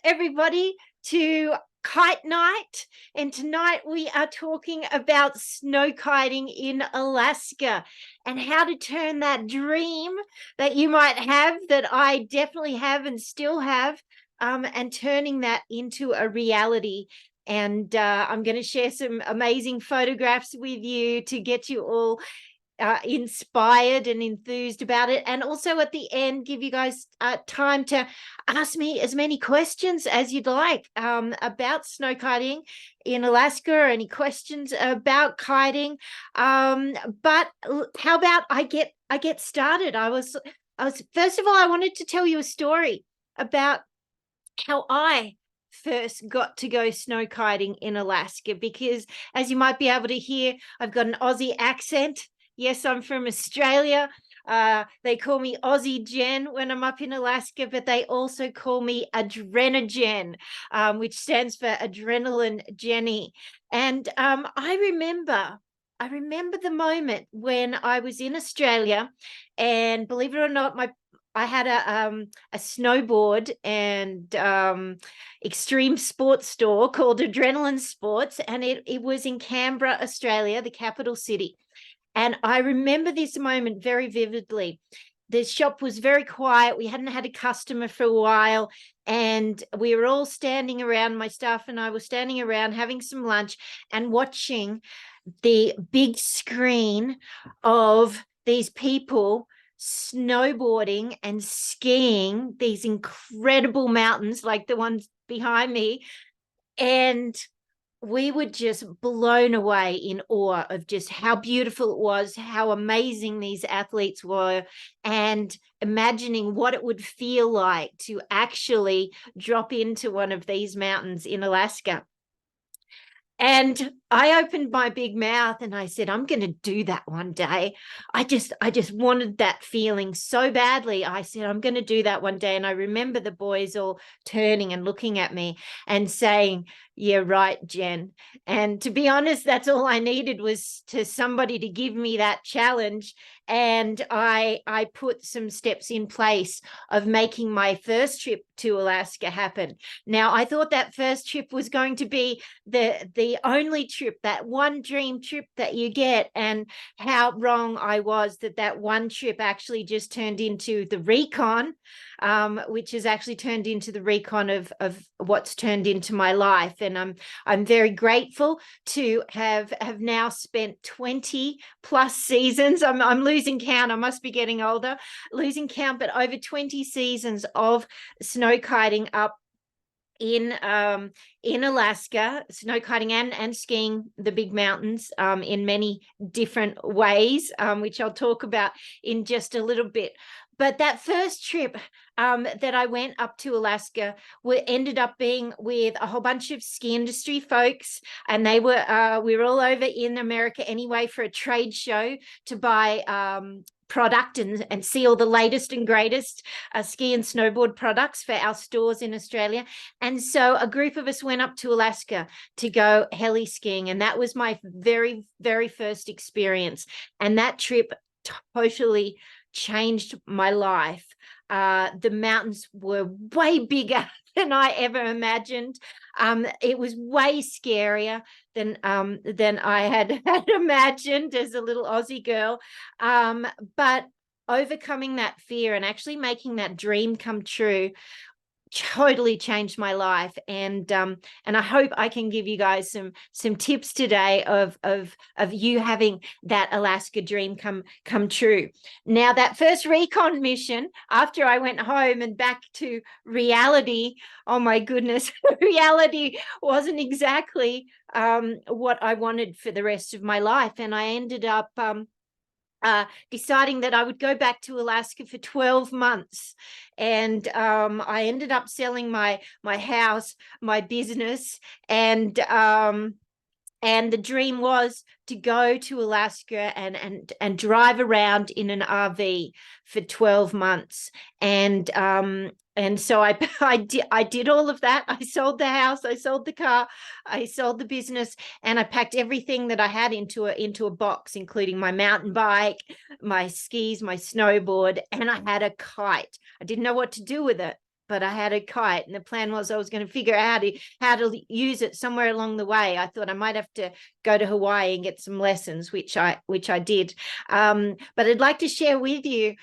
everybody to Kite Night. And tonight we are talking about snow kiting in Alaska and how to turn that dream that you might have, that I definitely have and still have, and turning that into a reality. And I'm going to share some amazing photographs with you to get you all inspired and enthused about it, and also at the end give you guys time to ask me as many questions as you'd like about snow kiting in Alaska, or any questions about kiting. But how about I get started? I was first of all, I wanted to tell you a story about how I first got to go snow kiting in Alaska, because as you might be able to hear, I've got an Aussie accent. Yes, I'm from Australia. They call me Aussie Jen when I'm up in Alaska, but they also call me Adrenajen, which stands for Adrenaline Jenny. And I remember the moment when I was in Australia, and believe it or not, I had a snowboard and extreme sports store called Adrenaline Sports, and it was in Canberra, Australia, the capital city. And I remember this moment very vividly. The shop was very quiet. We hadn't had a customer for a while, and we were all standing around. My staff and I were standing around having some lunch and watching the big screen of these people snowboarding and skiing these incredible mountains like the ones behind me. And we were just blown away in awe of just how beautiful it was, how amazing these athletes were, and imagining what it would feel like to actually drop into one of these mountains in Alaska. And I opened my big mouth and I said, I'm going to do that one day. I just wanted that feeling so badly. I said, I'm going to do that one day. And I remember the boys all turning and looking at me and saying, yeah, right, Jen. And to be honest, that's all I needed, was to somebody to give me that challenge. And I put some steps in place of making my first trip to Alaska happen. Now, I thought that first trip was going to be the only trip, that one dream trip that you get, and how wrong I was. That one trip actually just turned into the recon, which has actually turned into the recon of what's turned into my life. And I'm very grateful to have now spent 20 plus seasons. I'm losing count. I must be getting older, losing count, but over 20 seasons of snow kiting up in Alaska, snow kiting and skiing the big mountains in many different ways, which I'll talk about in just a little bit. But that first trip that I went up to Alaska ended up being with a whole bunch of ski industry folks, and we were all over in America anyway for a trade show to buy product and see all the latest and greatest ski and snowboard products for our stores in Australia. And so a group of us went up to Alaska to go heli skiing, and that was my very, very first experience. And that trip totally changed my life. The mountains were way bigger than I ever imagined. It was way scarier than I had imagined as a little Aussie girl. But overcoming that fear and actually making that dream come true totally changed my life. And I hope I can give you guys some tips today of you having that Alaska dream come true. Now, that first recon mission, after I went home and back to reality, oh my goodness, reality wasn't exactly what I wanted for the rest of my life. And I ended up deciding that I would go back to Alaska for 12 months. And I ended up selling my house, my business, and the dream was to go to Alaska and drive around in an RV for 12 months. And so I did all of that. I sold the house, I sold the car, I sold the business, and I packed everything that I had into a box, including my mountain bike, my skis, my snowboard, and I had a kite. I didn't know what to do with it, but I had a kite, and the plan was I was going to figure out how to use it somewhere along the way. I thought I might have to go to Hawaii and get some lessons, which I did. But I'd like to share with you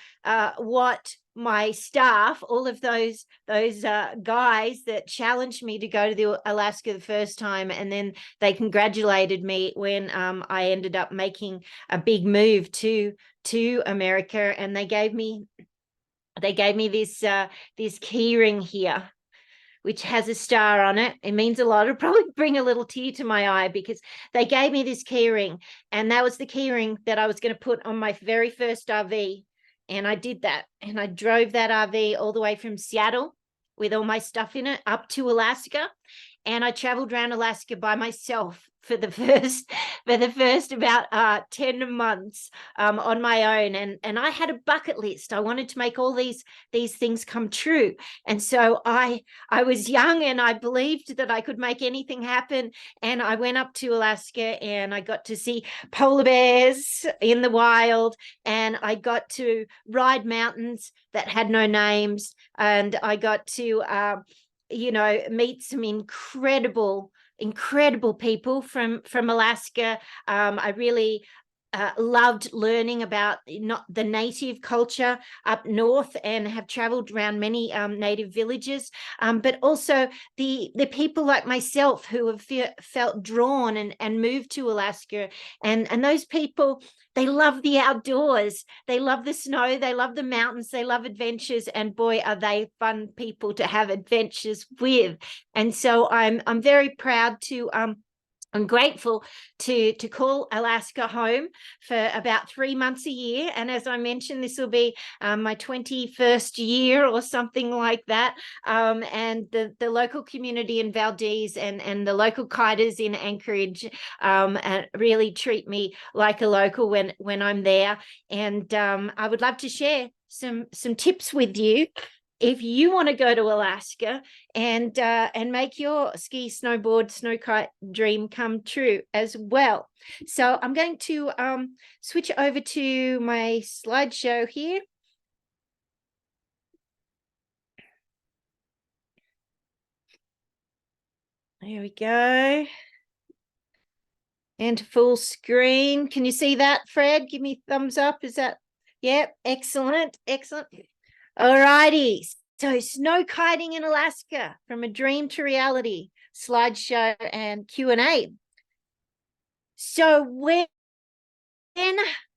what my staff, all of those guys that challenged me to go to Alaska the first time, and then they congratulated me when I ended up making a big move to America, and they gave me this key ring here, which has a star on it. It means a lot. It'll probably bring a little tear to my eye, because they gave me this key ring, and that was the key ring that I was going to put on my very first RV. And I did that, and I drove that RV all the way from Seattle with all my stuff in it up to Alaska. And I traveled around Alaska by myself for the first about 10 months on my own. And I had a bucket list. I wanted to make all these things come true. And so I was young, and I believed that I could make anything happen. And I went up to Alaska, and I got to see polar bears in the wild, and I got to ride mountains that had no names, and I got to meet some incredible people from Alaska. I really loved learning about not the native culture up north, and have traveled around many native villages, but also the people like myself who have felt drawn and moved to Alaska, and those people, they love the outdoors, they love the snow, they love the mountains, they love adventures, and boy, are they fun people to have adventures with. And so I'm very proud to I'm grateful to call Alaska home for about 3 months a year. And as I mentioned, this will be my 21st year or something like that. And the local community in Valdez and the local kiters in Anchorage really treat me like a local when I'm there. And I would love to share some tips with you if you want to go to Alaska and make your ski, snowboard, snowkite dream come true as well. So I'm going to switch over to my slideshow here. There we go. And full screen. Can you see that, Fred? Give me a thumbs up. Is that? Yep. Excellent. Excellent. All righty. So snow kiting in Alaska, from a dream to reality, slideshow and Q&A. So when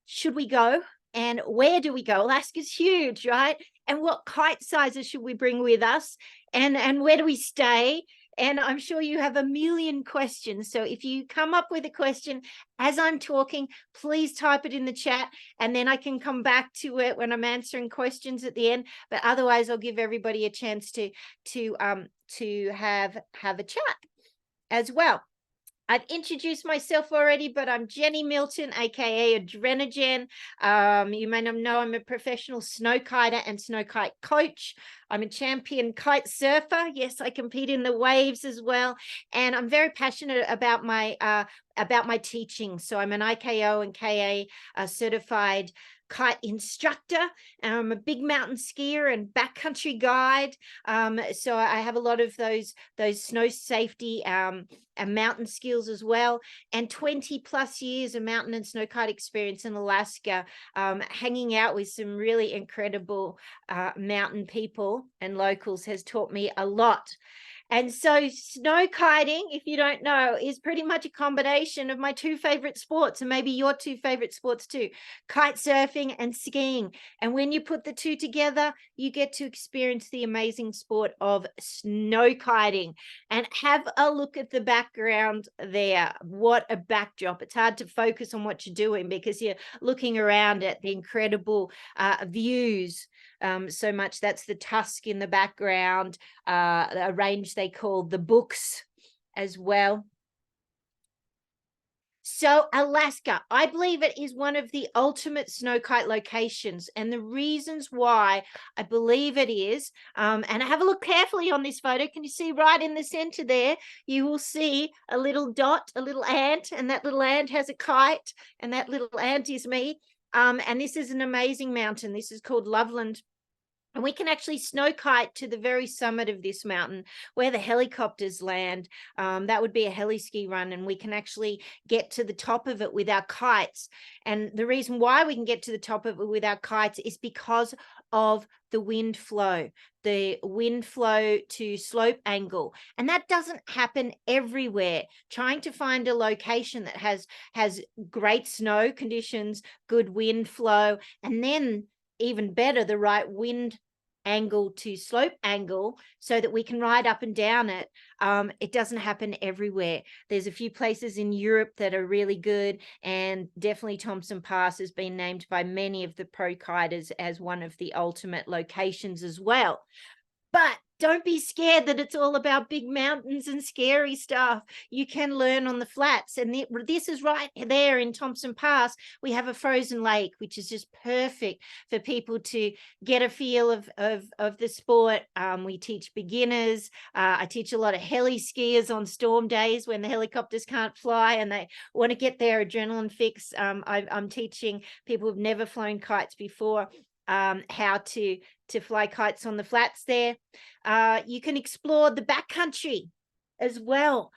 should we go, and where do we go? Alaska's huge, right? And what kite sizes should we bring with us? And where do we stay? And I'm sure you have a million questions. So if you come up with a question as I'm talking, please type it in the chat, and then I can come back to it when I'm answering questions at the end. But otherwise, I'll give everybody a chance to have a chat as well. I've introduced myself already, but I'm Jenny Milton, aka Adrenajen. You may not know I'm a professional snowkiter and snowkite coach. I'm a champion kite surfer. Yes, I compete in the waves as well, and I'm very passionate about my teaching. So I'm an IKO and KA certified kite instructor. I'm a big mountain skier and backcountry guide. So I have a lot of those snow safety and mountain skills as well, and 20 plus years of mountain and snow kite experience in Alaska, hanging out with some really incredible mountain people and locals has taught me a lot. And so snow kiting, if you don't know, is pretty much a combination of my two favorite sports, and maybe your two favorite sports too, kite surfing and skiing. And when you put the two together, you get to experience the amazing sport of snow kiting. And have a look at the background there. What a backdrop. It's hard to focus on what you're doing because you're looking around at the incredible views. So much. That's the tusk in the background, a range they call the Books as well. So Alaska, I believe it is one of the ultimate snowkite locations, and the reasons why I believe it is, and have a look carefully on this photo. Can you see right in the center there? You will see a little dot, a little ant, and that little ant has a kite, and that little ant is me. And this is an amazing mountain. This is called Loveland And we can actually snow kite to the very summit of this mountain where the helicopters land. That would be a heli ski run, and we can actually get to the top of it with our kites. And the reason why we can get to the top of it with our kites is because of the wind flow to slope angle. And that doesn't happen everywhere. Trying to find a location that has great snow conditions, good wind flow, and then even better, the right wind angle to slope angle so that we can ride up and down it. It doesn't happen everywhere. There's a few places in Europe that are really good, and definitely Thompson Pass has been named by many of the pro kiters as one of the ultimate locations as well. But don't be scared that it's all about big mountains and scary stuff. You can learn on the flats. And this is right there in Thompson Pass. We have a frozen lake, which is just perfect for people to get a feel of the sport. We teach beginners. I teach a lot of heli skiers on storm days when the helicopters can't fly and they want to get their adrenaline fix. I'm teaching people who've never flown kites before how to fly kites on the flats there. You can explore the backcountry as well,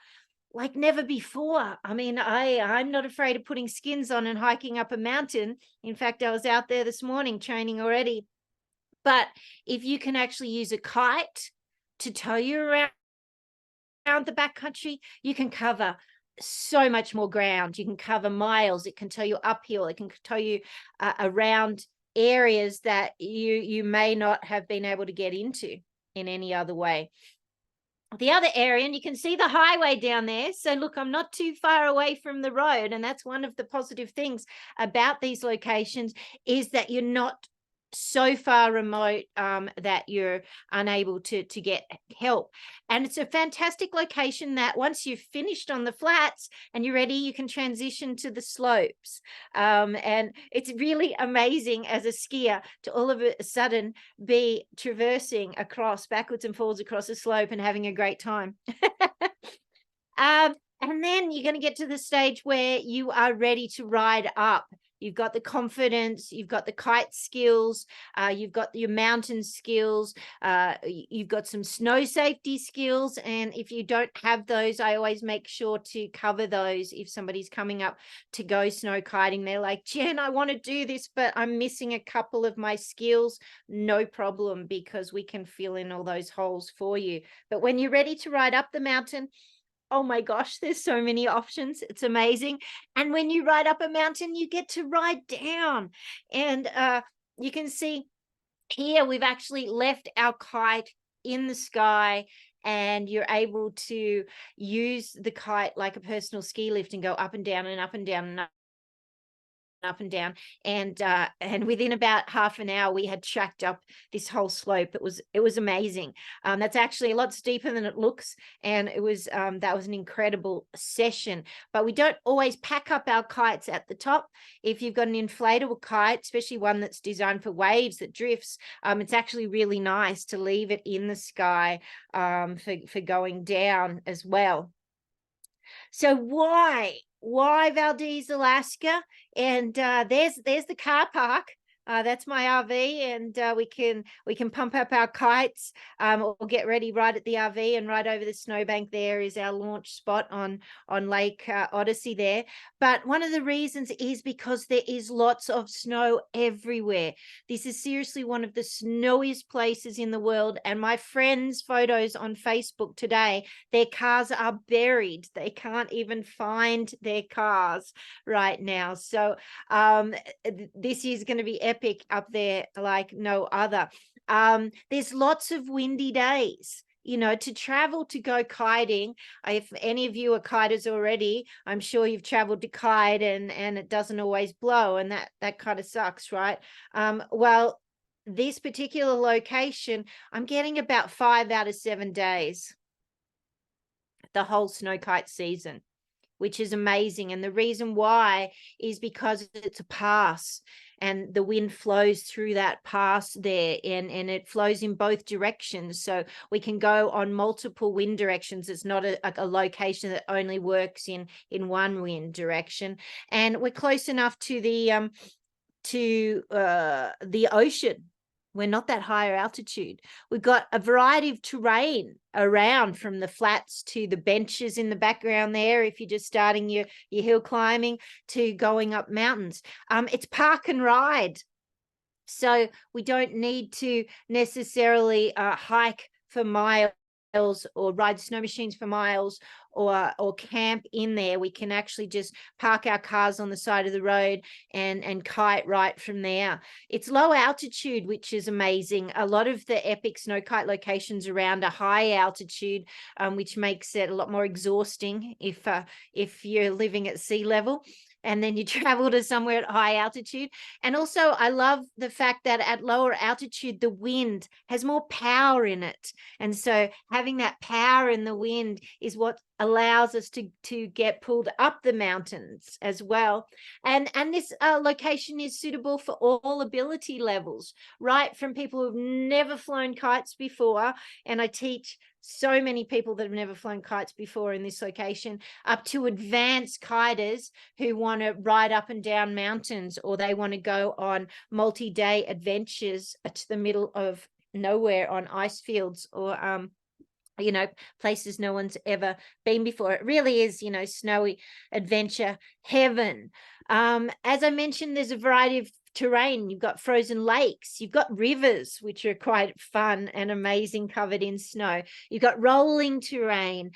like never before. I mean, I'm not afraid of putting skins on and hiking up a mountain. In fact, I was out there this morning training already. But if you can actually use a kite to tow you around the backcountry, you can cover so much more ground. You can cover miles. It can tow you uphill. It can tow you around areas that you may not have been able to get into in any other way. The other area, and you can see the highway down there. So look, I'm not too far away from the road. And that's one of the positive things about these locations, is that you're not so far remote that you're unable to get help. And it's a fantastic location that once you've finished on the flats and you're ready, you can transition to the slopes. And it's really amazing as a skier to all of a sudden be traversing across backwards and forwards across a slope and having a great time. And then you're going to get to the stage where you are ready to ride up. You've got the confidence, you've got the kite skills, you've got your mountain skills, you've got some snow safety skills. And if you don't have those, I always make sure to cover those. If somebody's coming up to go snow kiting, they're like, Jen, I want to do this, but I'm missing a couple of my skills. No problem, because we can fill in all those holes for you. But when you're ready to ride up the mountain, oh my gosh, there's so many options. It's amazing. And when you ride up a mountain, you get to ride down. And you can see here, we've actually left our kite in the sky, and you're able to use the kite like a personal ski lift and go up and down and up and down and up and down. And within about half an hour, we had tracked up this whole slope. It was amazing. That's actually a lot steeper than it looks, and it was that was an incredible session. But we don't always pack up our kites at the top. If you've got an inflatable kite, especially one that's designed for waves that drifts, it's actually really nice to leave it in the sky for going down as well. So why Valdez, Alaska? And there's the car park. That's my RV, and we can pump up our kites or get ready right at the RV, and right over the snowbank there is our launch spot on Lake Odyssey there. But one of the reasons is because there is lots of snow everywhere. This is seriously one of the snowiest places in the world, and my friends' photos on Facebook today, their cars are buried. They can't even find their cars right now. So this is going to be epic up there like no other. There's lots of windy days, to travel to go kiting. If any of you are kiters already, I'm sure you've traveled to kite and it doesn't always blow, and that kind of sucks, right? Well, this particular location, I'm getting about 5 out of 7 days the whole Snowkite season, which is amazing. And the reason why is because it's a pass, and the wind flows through that pass there, and it flows in both directions. So we can go on multiple wind directions. It's not a location that only works in one wind direction. And we're close enough to the ocean We're not that higher altitude. We've got a variety of terrain around, from the flats to the benches in the background there, if you're just starting your hill climbing, to going up mountains. It's park and ride. So we don't need to necessarily hike for miles or ride snow machines for miles or camp in there. We can actually just park our cars on the side of the road and kite right from there. It's low altitude, which is amazing. A lot of the epic snow kite locations around are high altitude, which makes it a lot more exhausting if you're living at sea level and then you travel to somewhere at high altitude. And also, I love the fact that at lower altitude, the wind has more power in it. And so having that power in the wind is what allows us to get pulled up the mountains as well. And this location is suitable for all ability levels, right from people who've never flown kites before, and I teach so many people that have never flown kites before in this location, up to advanced kiters who want to ride up and down mountains, or they want to go on multi-day adventures to the middle of nowhere on ice fields, or places no one's ever been before. It really is, snowy adventure heaven. As I mentioned, there's a variety of terrain. You've got frozen lakes, you've got rivers, which are quite fun and amazing, covered in snow. You've got rolling terrain.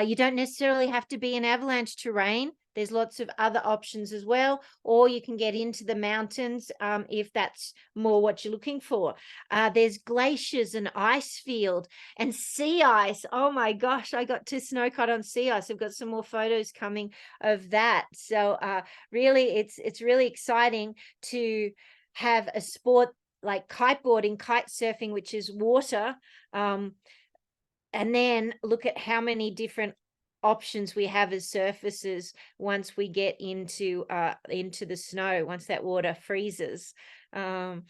You don't necessarily have to be in avalanche terrain. There's lots of other options as well, or you can get into the mountains if that's more what you're looking for. There's glaciers and ice field and sea ice. Oh my gosh, I got to snow kite on sea ice. I've got some more photos coming of that. So really, it's really exciting to have a sport like kiteboarding, kite surfing, which is water, and then look at how many different options we have as surfaces once we get into the snow, once that water freezes. So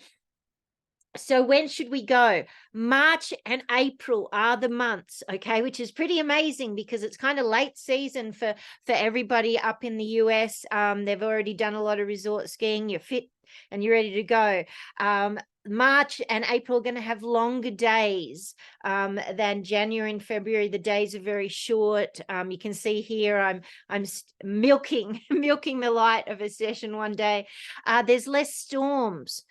when should we go? March and April are the months, okay, which is pretty amazing because it's kind of late season for everybody up in the US. They've already done a lot of resort skiing. You're fit and you're ready to go. March and April are going to have longer days than January and February. The days are very short. You can see here I'm milking the light of a session one day. There's less storms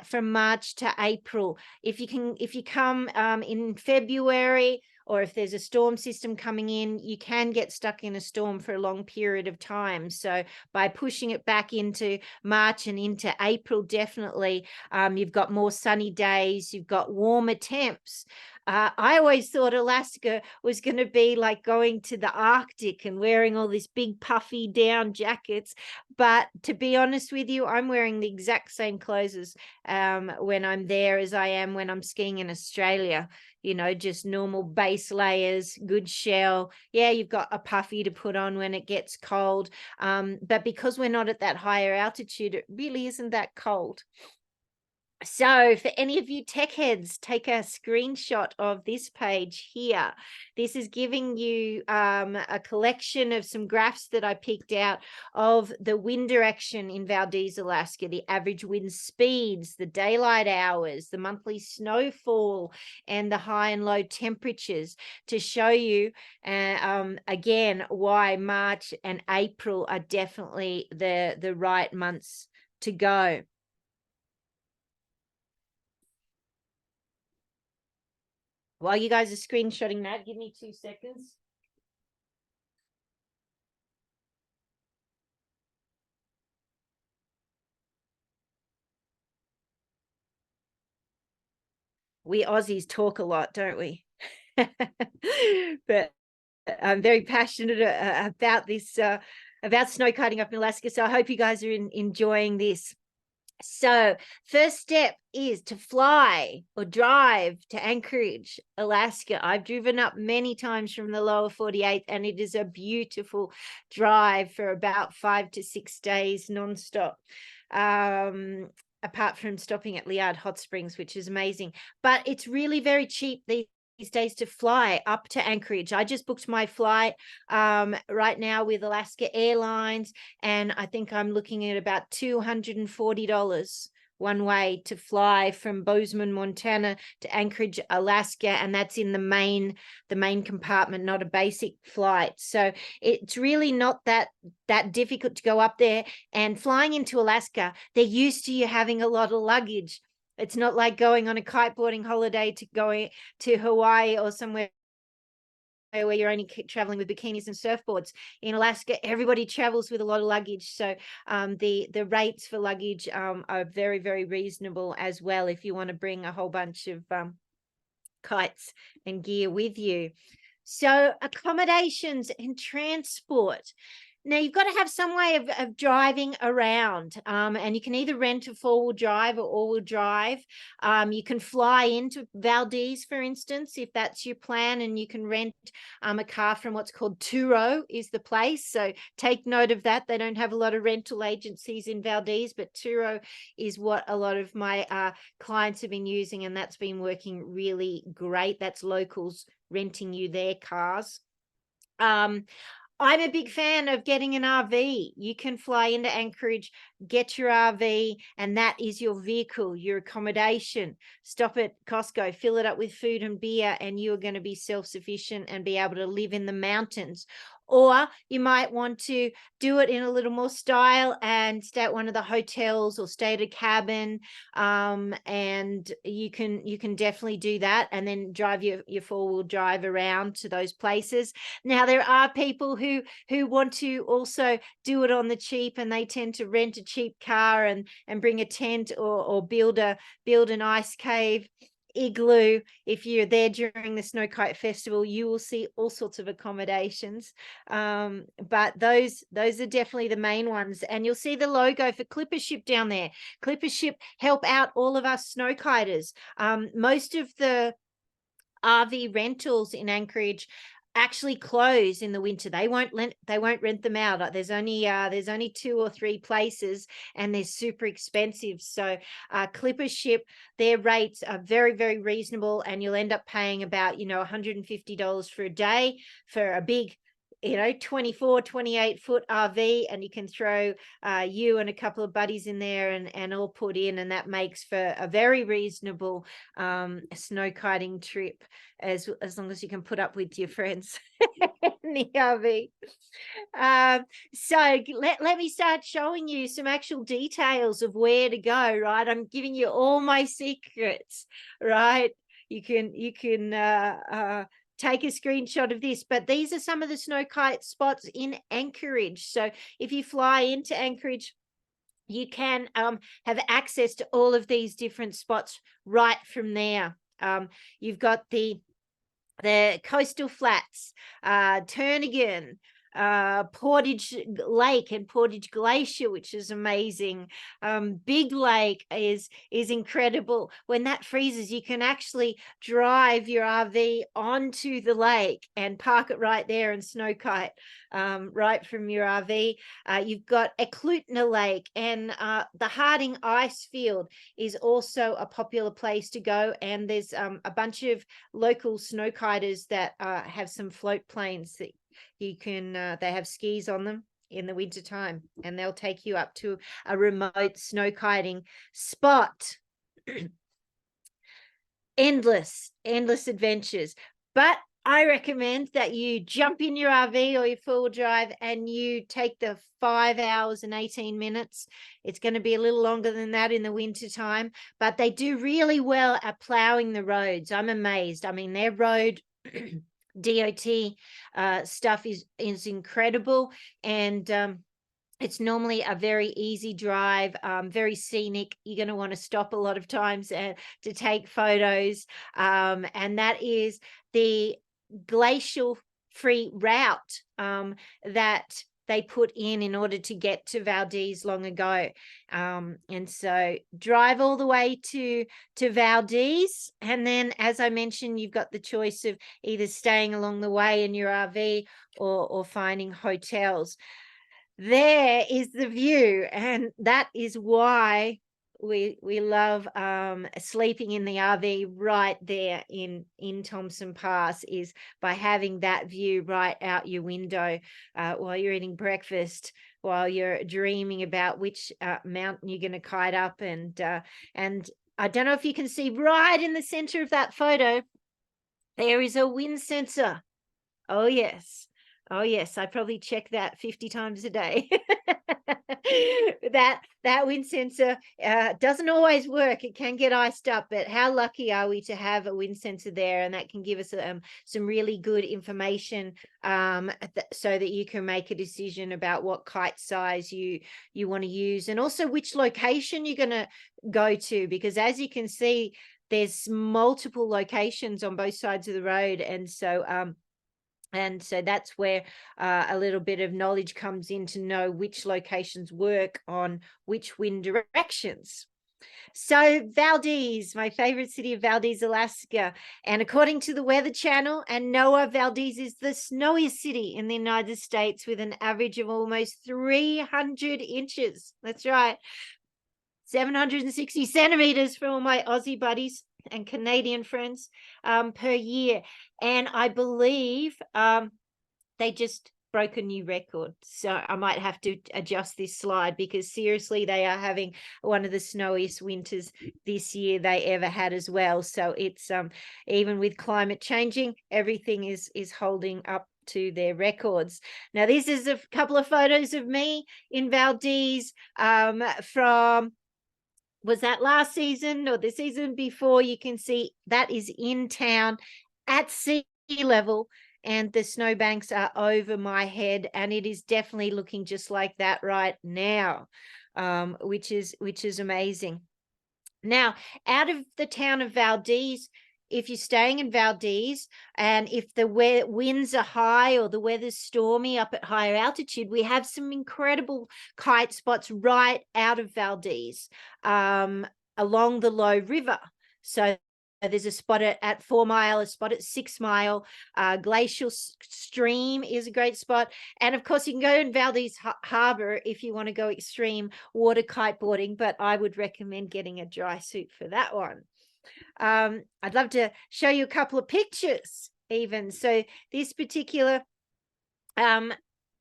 from March to April. If you come in February, or if there's a storm system coming in, you can get stuck in a storm for a long period of time. So by pushing it back into March and into April, definitely you've got more sunny days, you've got warmer temps. I always thought Alaska was going to be like going to the Arctic and wearing all these big puffy down jackets. But to be honest with you, I'm wearing the exact same clothes when I'm there as I am when I'm skiing in Australia. Just normal base layers, good shell. Yeah, you've got a puffy to put on when it gets cold. But because we're not at that higher altitude, it really isn't that cold. So for any of you tech heads, take a screenshot of this page here. This is giving you a collection of some graphs that I picked out of the wind direction in Valdez, Alaska, the average wind speeds, the daylight hours, the monthly snowfall, and the high and low temperatures to show you, again, why March and April are definitely the right months to go. While you guys are screenshotting that, give me 2 seconds. We Aussies talk a lot, don't we? But I'm very passionate about this, about snow kiting up in Alaska. So I hope you guys are enjoying this. So first step is to fly or drive to Anchorage, Alaska. I've driven up many times from the lower 48, and it is a beautiful drive for about 5 to 6 days nonstop. Apart from stopping at Liard Hot Springs, which is amazing. But it's really very cheap these days to fly up to Anchorage. I just booked my flight right now with Alaska Airlines, and I think I'm looking at about $240, one way to fly from Bozeman, Montana to Anchorage, Alaska, and that's in the main compartment, not a basic flight. So it's really not that difficult to go up there. And flying into Alaska, they're used to you having a lot of luggage. It's not like going on a kiteboarding holiday to going to Hawaii or somewhere where you're only traveling with bikinis and surfboards. In Alaska, everybody travels with a lot of luggage. So the rates for luggage are very, very reasonable as well if you want to bring a whole bunch of kites and gear with you. So accommodations and transport. Now, you've got to have some way of driving around, and you can either rent a four-wheel drive or all-wheel drive. You can fly into Valdez, for instance, if that's your plan, and you can rent a car from what's called Turo is the place. So take note of that. They don't have a lot of rental agencies in Valdez, but Turo is what a lot of my clients have been using, and that's been working really great. That's locals renting you their cars. I'm a big fan of getting an RV. You can fly into Anchorage, get your RV, and that is your vehicle, your accommodation. Stop at Costco, fill it up with food and beer, and you're going to be self-sufficient and be able to live in the mountains. Or you might want to do it in a little more style and stay at one of the hotels or stay at a cabin. And you can definitely do that, and then drive your four-wheel drive around to those places. Now, there are people who want to also do it on the cheap, and they tend to rent a cheap car and bring a tent or build an ice cave, igloo. If you're there during the Snowkite Festival, you will see all sorts of accommodations, but those are definitely the main ones. And you'll see the logo for Clipper Ship down there. Clipper Ship help out all of us snowkiters. Most of the RV rentals in Anchorage actually close in the winter. They won't rent them out. There's only 2 or 3 places, and they're super expensive. So Clipper Ship, their rates are very, very reasonable, and you'll end up paying about $150 for a day for a big 24, 28-foot RV, and you can throw you and a couple of buddies in there and all put in, and that makes for a very reasonable snow-kiting trip, as long as you can put up with your friends in the RV. So let me start showing you some actual details of where to go, right? I'm giving you all my secrets, right? You can take a screenshot of this, but these are some of the Snowkite spots in Anchorage. So if you fly into Anchorage, you can have access to all of these different spots right from there. You've got the Coastal Flats, Turnagain, Portage Lake and Portage Glacier, which is amazing. Big Lake is incredible. When that freezes, you can actually drive your RV onto the lake and park it right there and snowkite right from your RV. You've got Eklutna Lake, and the Harding Ice Field is also a popular place to go, and there's a bunch of local snowkiters that have some float planes that you can they have skis on them in the winter time, and they'll take you up to a remote snowkiting spot. endless adventures. But I recommend that you jump in your RV or your four-wheel drive and you take the 5 hours and 18 minutes. It's going to be a little longer than that in the winter time, but they do really well at plowing the roads. I'm amazed. I mean, their road DOT stuff is incredible, and it's normally a very easy drive, very scenic. You're going to want to stop a lot of times to take photos, and that is the glacial free route that they put in order to get to Valdez long ago. And so drive all the way to Valdez, and then, as I mentioned, you've got the choice of either staying along the way in your RV or finding hotels. There is the view, and that is why we love sleeping in the RV right there in Thompson Pass, is by having that view right out your window while you're eating breakfast, while you're dreaming about which mountain you're going to kite up. And I don't know if you can see right in the center of that photo, there is a wind sensor. Oh, yes. Oh, yes. I probably check that 50 times a day. That wind sensor doesn't always work. It can get iced up, but how lucky are we to have a wind sensor there? And that can give us some really good information so that you can make a decision about what kite size you want to use, and also which location you're going to go to, because as you can see, there's multiple locations on both sides of the road. And so that's where a little bit of knowledge comes in, to know which locations work on which wind directions. So Valdez, my favorite city of Valdez, Alaska. And according to the Weather Channel and NOAA, Valdez is the snowiest city in the United States, with an average of almost 300 inches. That's right. 760 centimeters for all my Aussie buddies and Canadian friends per year. And I believe they just broke a new record. So I might have to adjust this slide, because seriously, they are having one of the snowiest winters this year they ever had as well. So it's even with climate changing, everything is holding up to their records. Now, this is a couple of photos of me in Valdez from, was that last season or the season before? You can see that is in town at sea level, and the snowbanks are over my head, and it is definitely looking just like that right now, which is amazing. Now, out of the town of Valdez, if you're staying in Valdez, and if the winds are high or the weather's stormy up at higher altitude, we have some incredible kite spots right out of Valdez along the Low River. So there's a spot at 4 Mile, a spot at 6 Mile. Glacial Stream is a great spot. And of course, you can go in Valdez Harbor if you want to go extreme water kiteboarding, but I would recommend getting a dry suit for that one. I'd love to show you a couple of pictures even. So this particular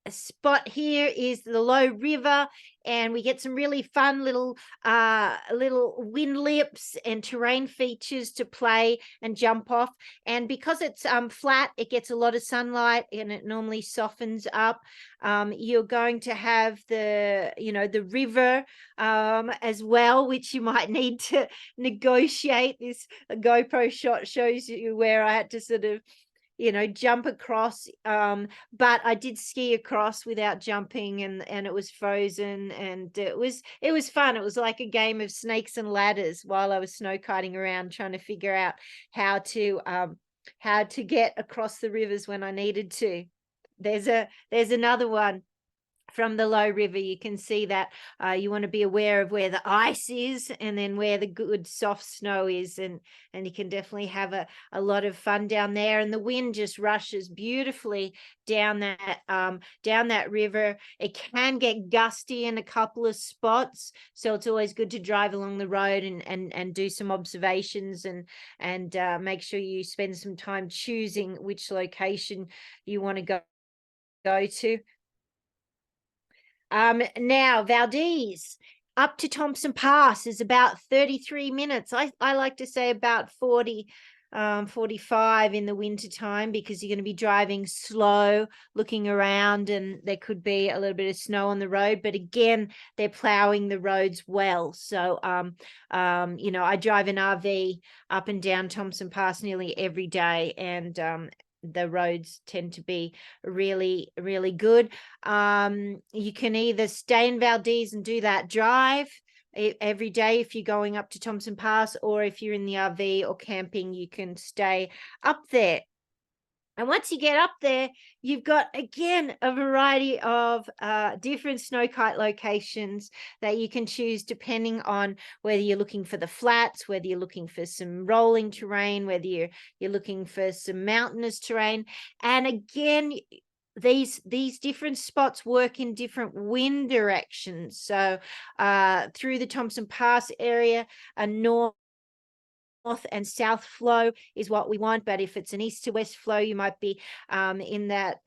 spot here is the Low River, and we get some really fun little wind lips and terrain features to play and jump off. And because it's flat, it gets a lot of sunlight, and it normally softens up. You're going to have the river as well, which you might need to negotiate. This GoPro shot shows you where I had to sort of jump across, but I did ski across without jumping, and it was frozen, and it was fun. It was like a game of snakes and ladders while I was snow kiting around, trying to figure out how to get across the rivers when I needed to. There's another one from the Low River. You can see that you want to be aware of where the ice is, and then where the good soft snow is, and you can definitely have a lot of fun down there. And the wind just rushes beautifully down that river. It can get gusty in a couple of spots, so it's always good to drive along the road and do some observations, and make sure you spend some time choosing which location you want to go to. Now, Valdez up to Thompson Pass is about 33 minutes. I like to say about 45 in the winter time, because you're going to be driving slow, looking around, and there could be a little bit of snow on the road. But again, they're plowing the roads well. So, I drive an RV up and down Thompson Pass nearly every day, and the roads tend to be really, really good. You can either stay in Valdez and do that drive every day if you're going up to Thompson Pass, or if you're in the RV or camping, you can stay up there. And once you get up there, you've got, again, a variety of different snow kite locations that you can choose depending on whether you're looking for the flats, whether you're looking for some rolling terrain, whether you're looking for some mountainous terrain. And again, these different spots work in different wind directions. So through the Thompson Pass area, a north and south flow is what we want, but if it's an east to west flow, you might be in that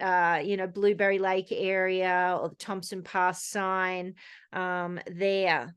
Blueberry Lake area or the Thompson Pass sign there.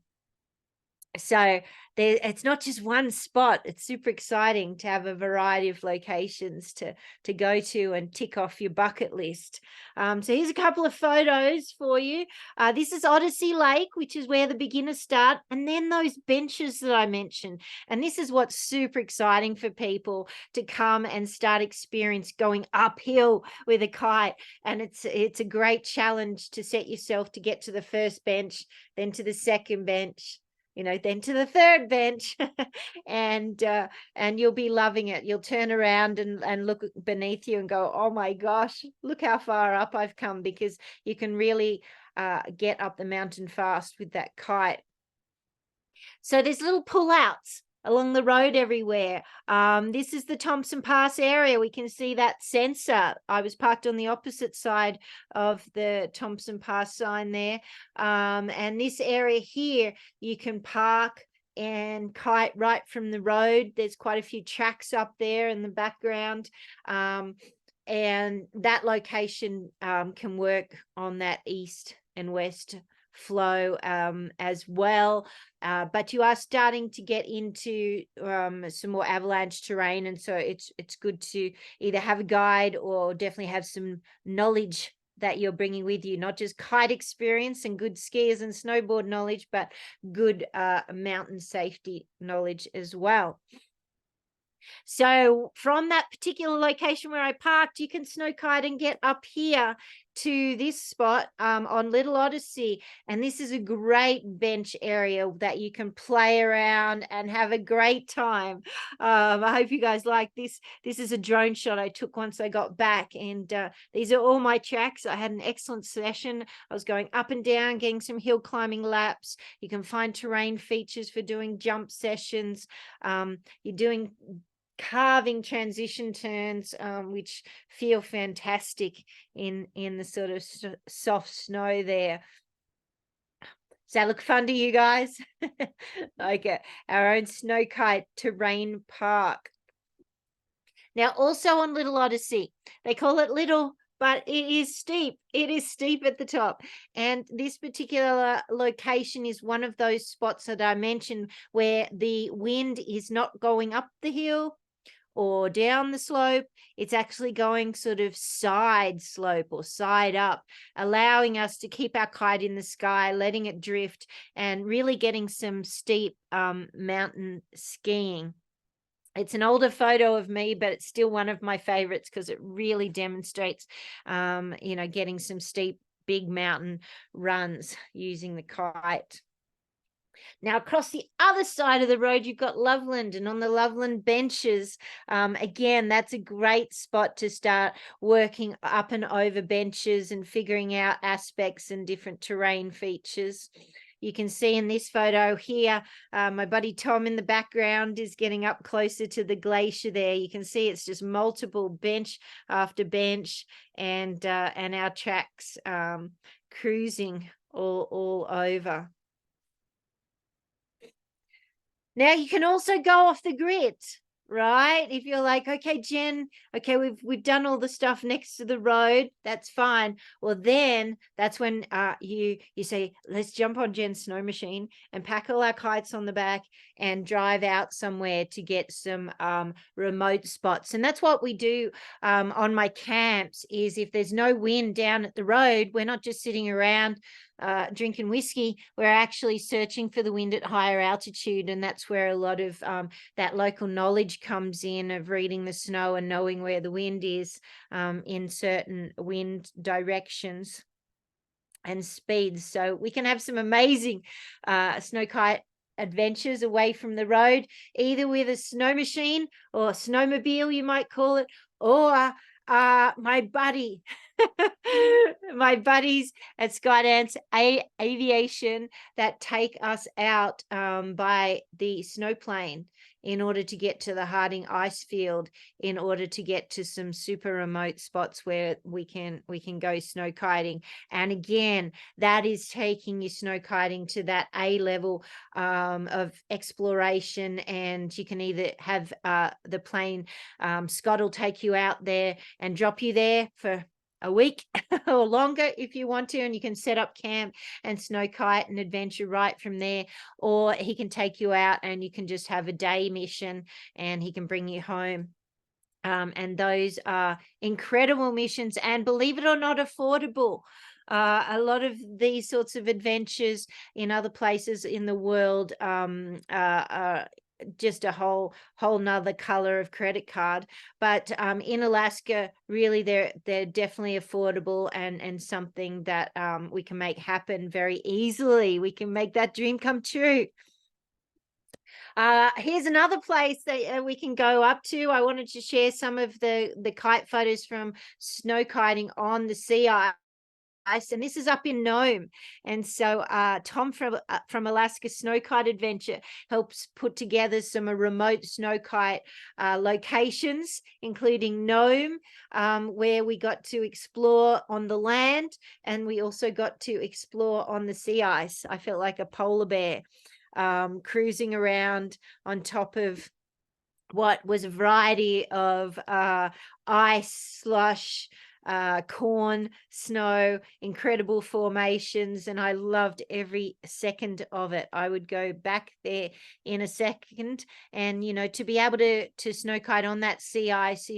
So it's not just one spot. It's super exciting to have a variety of locations to go to and tick off your bucket list. So here's a couple of photos for you. This is Odyssey Lake, which is where the beginners start, and then those benches that I mentioned. And this is what's super exciting for people to come and start experience going uphill with a kite. And it's a great challenge to set yourself to get to the first bench, then to the second bench, then to the third bench, and you'll be loving it. You'll turn around and look beneath you and go, oh my gosh, look how far up I've come, because you can really get up the mountain fast with that kite. So there's little pull-outs along the road everywhere. This is the Thompson Pass area. We can see that sensor. I was parked on the opposite side of the Thompson Pass sign there. And this area here, you can park and kite right from the road. There's quite a few tracks up there in the background. And that location can work on that east and west flow as well, but you are starting to get into some more avalanche terrain, and so it's good to either have a guide or definitely have some knowledge that you're bringing with you, not just kite experience and good skiers and snowboard knowledge, but good mountain safety knowledge as well. So from that particular location where I parked, you can snow kite and get up here to this spot on Little Odyssey. And this is a great bench area that you can play around and have a great time. I hope you guys like this. This is a drone shot I took once I got back. And these are all my tracks. I had an excellent session. I was going up and down, getting some hill climbing laps. You can find terrain features for doing jump sessions. You're doing carving transition turns, which feel fantastic in the sort of soft snow there. Does that look fun to you guys? Like our own Snowkite terrain park. Now, also on Little Odyssey, they call it little, but it is steep. It is steep at the top. And this particular location is one of those spots that I mentioned where the wind is not going up the hill or down the slope. It's actually going sort of side slope or side up, allowing us to keep our kite in the sky, letting it drift, and really getting some steep mountain skiing. It's an older photo of me, but it's still one of my favorites because it really demonstrates, getting some steep, big mountain runs using the kite. Now, across the other side of the road, you've got Loveland, and on the Loveland benches, again, that's a great spot to start working up and over benches and figuring out aspects and different terrain features. You can see in this photo here, my buddy Tom in the background is getting up closer to the glacier there. You can see it's just multiple bench after bench, and our tracks cruising all over. Now you can also go off the grid, right? If you're like, okay, Jen, okay, we've done all the stuff next to the road, that's fine. Well, then that's when you say, let's jump on Jen's snow machine and pack all our kites on the back and drive out somewhere to get some remote spots. And that's what we do on my camps. Is if there's no wind down at the road, we're not just sitting around drinking whiskey, we're actually searching for the wind at higher altitude, and that's where a lot of that local knowledge comes in, of reading the snow and knowing where the wind is in certain wind directions and speeds. So we can have some amazing snowkite adventures away from the road, either with a snow machine or snowmobile, you might call it, or my buddy my buddies at Skydance Aviation that take us out by the snowplane in order to get to the Harding ice field, in order to get to some super remote spots where we can go snow kiting. And again, that is taking you snow kiting to that A level of exploration. And you can either have the plane, Scott will take you out there and drop you there for a week or longer if you want to, and you can set up camp and snow kite and adventure right from there, or he can take you out and you can just have a day mission and he can bring you home. And those are incredible missions, and believe it or not, affordable. A lot of these sorts of adventures in other places in the world are just a whole nother color of credit card, but in Alaska, really they're definitely affordable, and something that we can make happen very easily. We can make that dream come true. Here's another place that we can go up to. I wanted to share some of the kite photos from snow kiting on the sea ice. And this is up in Nome. And so Tom from Alaska Snowkite Adventure helps put together some remote snowkite locations, including Nome, where we got to explore on the land, and we also got to explore on the sea ice. I felt like a polar bear cruising around on top of what was a variety of ice, slush, corn, snow, incredible formations, and I loved every second of it. I would go back there in a second, and to be able to snow kite on that sea ice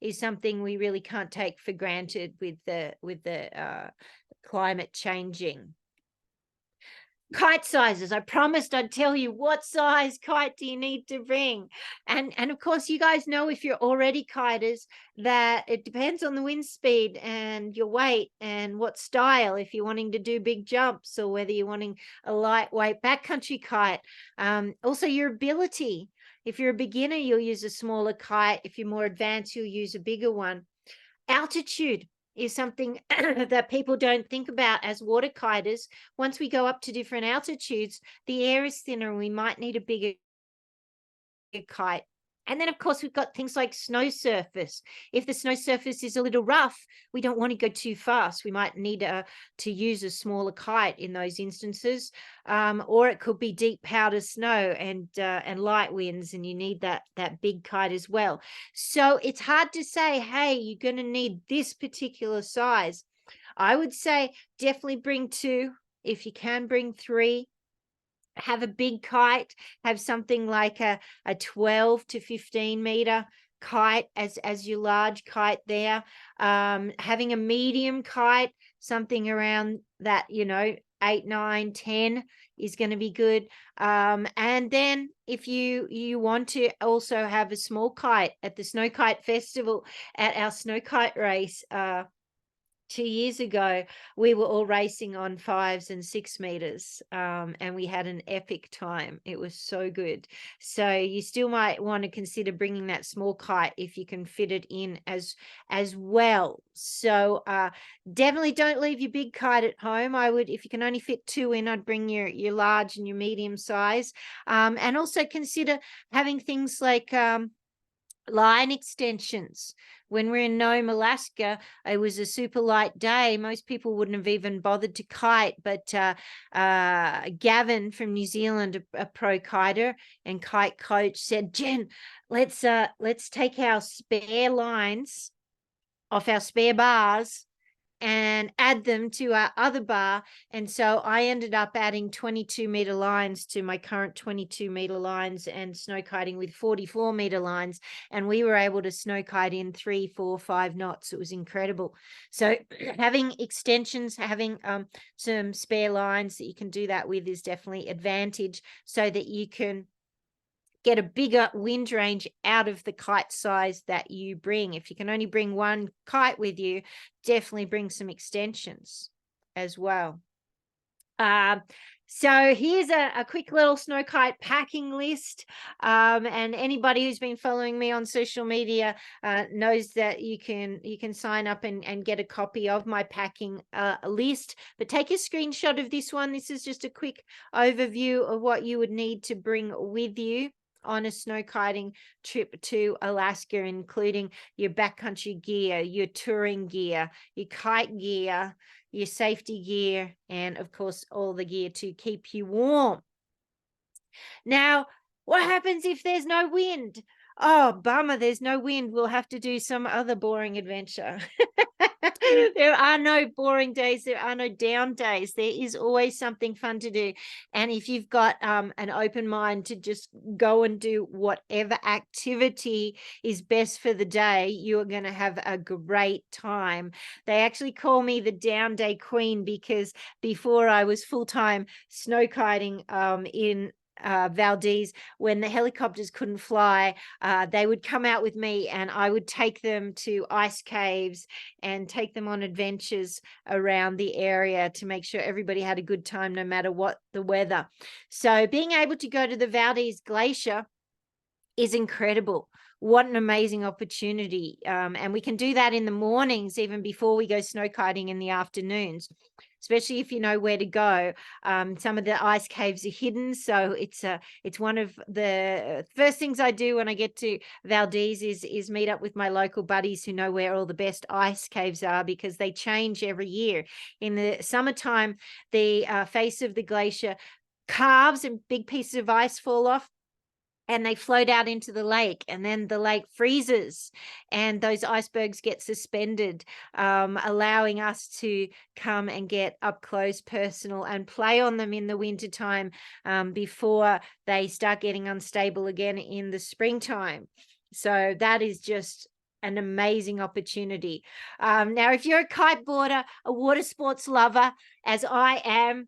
is something we really can't take for granted with the climate changing. Kite sizes. I promised I'd tell you what size kite do you need to bring. And of course, you guys know, if you're already kiters, that it depends on the wind speed and your weight and what style, if you're wanting to do big jumps or whether you're wanting a lightweight backcountry kite. Also your ability. If you're a beginner, you'll use a smaller kite. If you're more advanced, you'll use a bigger one. Altitude is something that people don't think about as water kiters. Once we go up to different altitudes, the air is thinner and we might need a bigger kite. And then, of course, we've got things like snow surface. If the snow surface is a little rough, we don't want to go too fast. We might need to use a smaller kite in those instances. Or it could be deep powder snow and light winds, and you need that big kite as well. So it's hard to say, hey, you're going to need this particular size. I would say definitely bring 2. If you can, bring 3. Have a big kite, have something like a 12 to 15 meter kite as your large kite there. Having a medium kite, something around that, 8, 9, 10 is going to be good. And then if you want to also have a small kite at the Snowkite Festival, at our Snowkite race, 2 years ago, we were all racing on 5s and 6 meters, and we had an epic time. It was so good. So you still might want to consider bringing that small kite if you can fit it in as well. So definitely don't leave your big kite at home. I would, if you can only fit 2 in, I'd bring your large and your medium size, and also consider having things like line extensions. When we're in Nome, Alaska, it was a super light day. Most people wouldn't have even bothered to kite, but Gavin from New Zealand, a pro kiter and kite coach, said, Jen, let's take our spare lines off our spare bars and add them to our other bar. And so I ended up adding 22-meter lines to my current 22-meter lines and snow kiting with 44-meter lines. And we were able to snow kite in 3, 4, 5 knots. It was incredible. So having extensions, having some spare lines that you can do that with is definitely advantage, so that you can get a bigger wind range out of the kite size that you bring. If you can only bring 1 kite with you, definitely bring some extensions as well. So here's a quick little Snowkite packing list. And anybody who's been following me on social media knows that you can sign up and get a copy of my packing list. But take a screenshot of this one. This is just a quick overview of what you would need to bring with you on a snow kiting trip to Alaska, including your backcountry gear, your touring gear, your kite gear, your safety gear, and of course, all the gear to keep you warm. Now, what happens if there's no wind? Oh, bummer, there's no wind. We'll have to do some other boring adventure. There are no boring days. There are no down days. There is always something fun to do. And if you've got an open mind to just go and do whatever activity is best for the day, you are going to have a great time. They actually call me the down day queen because before I was full-time snow kiting in Valdez, when the helicopters couldn't fly, they would come out with me and I would take them to ice caves and take them on adventures around the area to make sure everybody had a good time no matter what the weather. So being able to go to the Valdez Glacier is incredible. What an amazing opportunity. And we can do that in the mornings, even before we go snow kiting in the afternoons, especially if you know where to go. Some of the ice caves are hidden. So it's one of the first things I do when I get to Valdez is meet up with my local buddies who know where all the best ice caves are, because they change every year. In the summertime, the face of the glacier calves and big pieces of ice fall off, and they float out into the lake, and then the lake freezes and those icebergs get suspended, allowing us to come and get up close, personal, and play on them in the wintertime before they start getting unstable again in the springtime. So that is just an amazing opportunity. Now, if you're a kiteboarder, a water sports lover, as I am,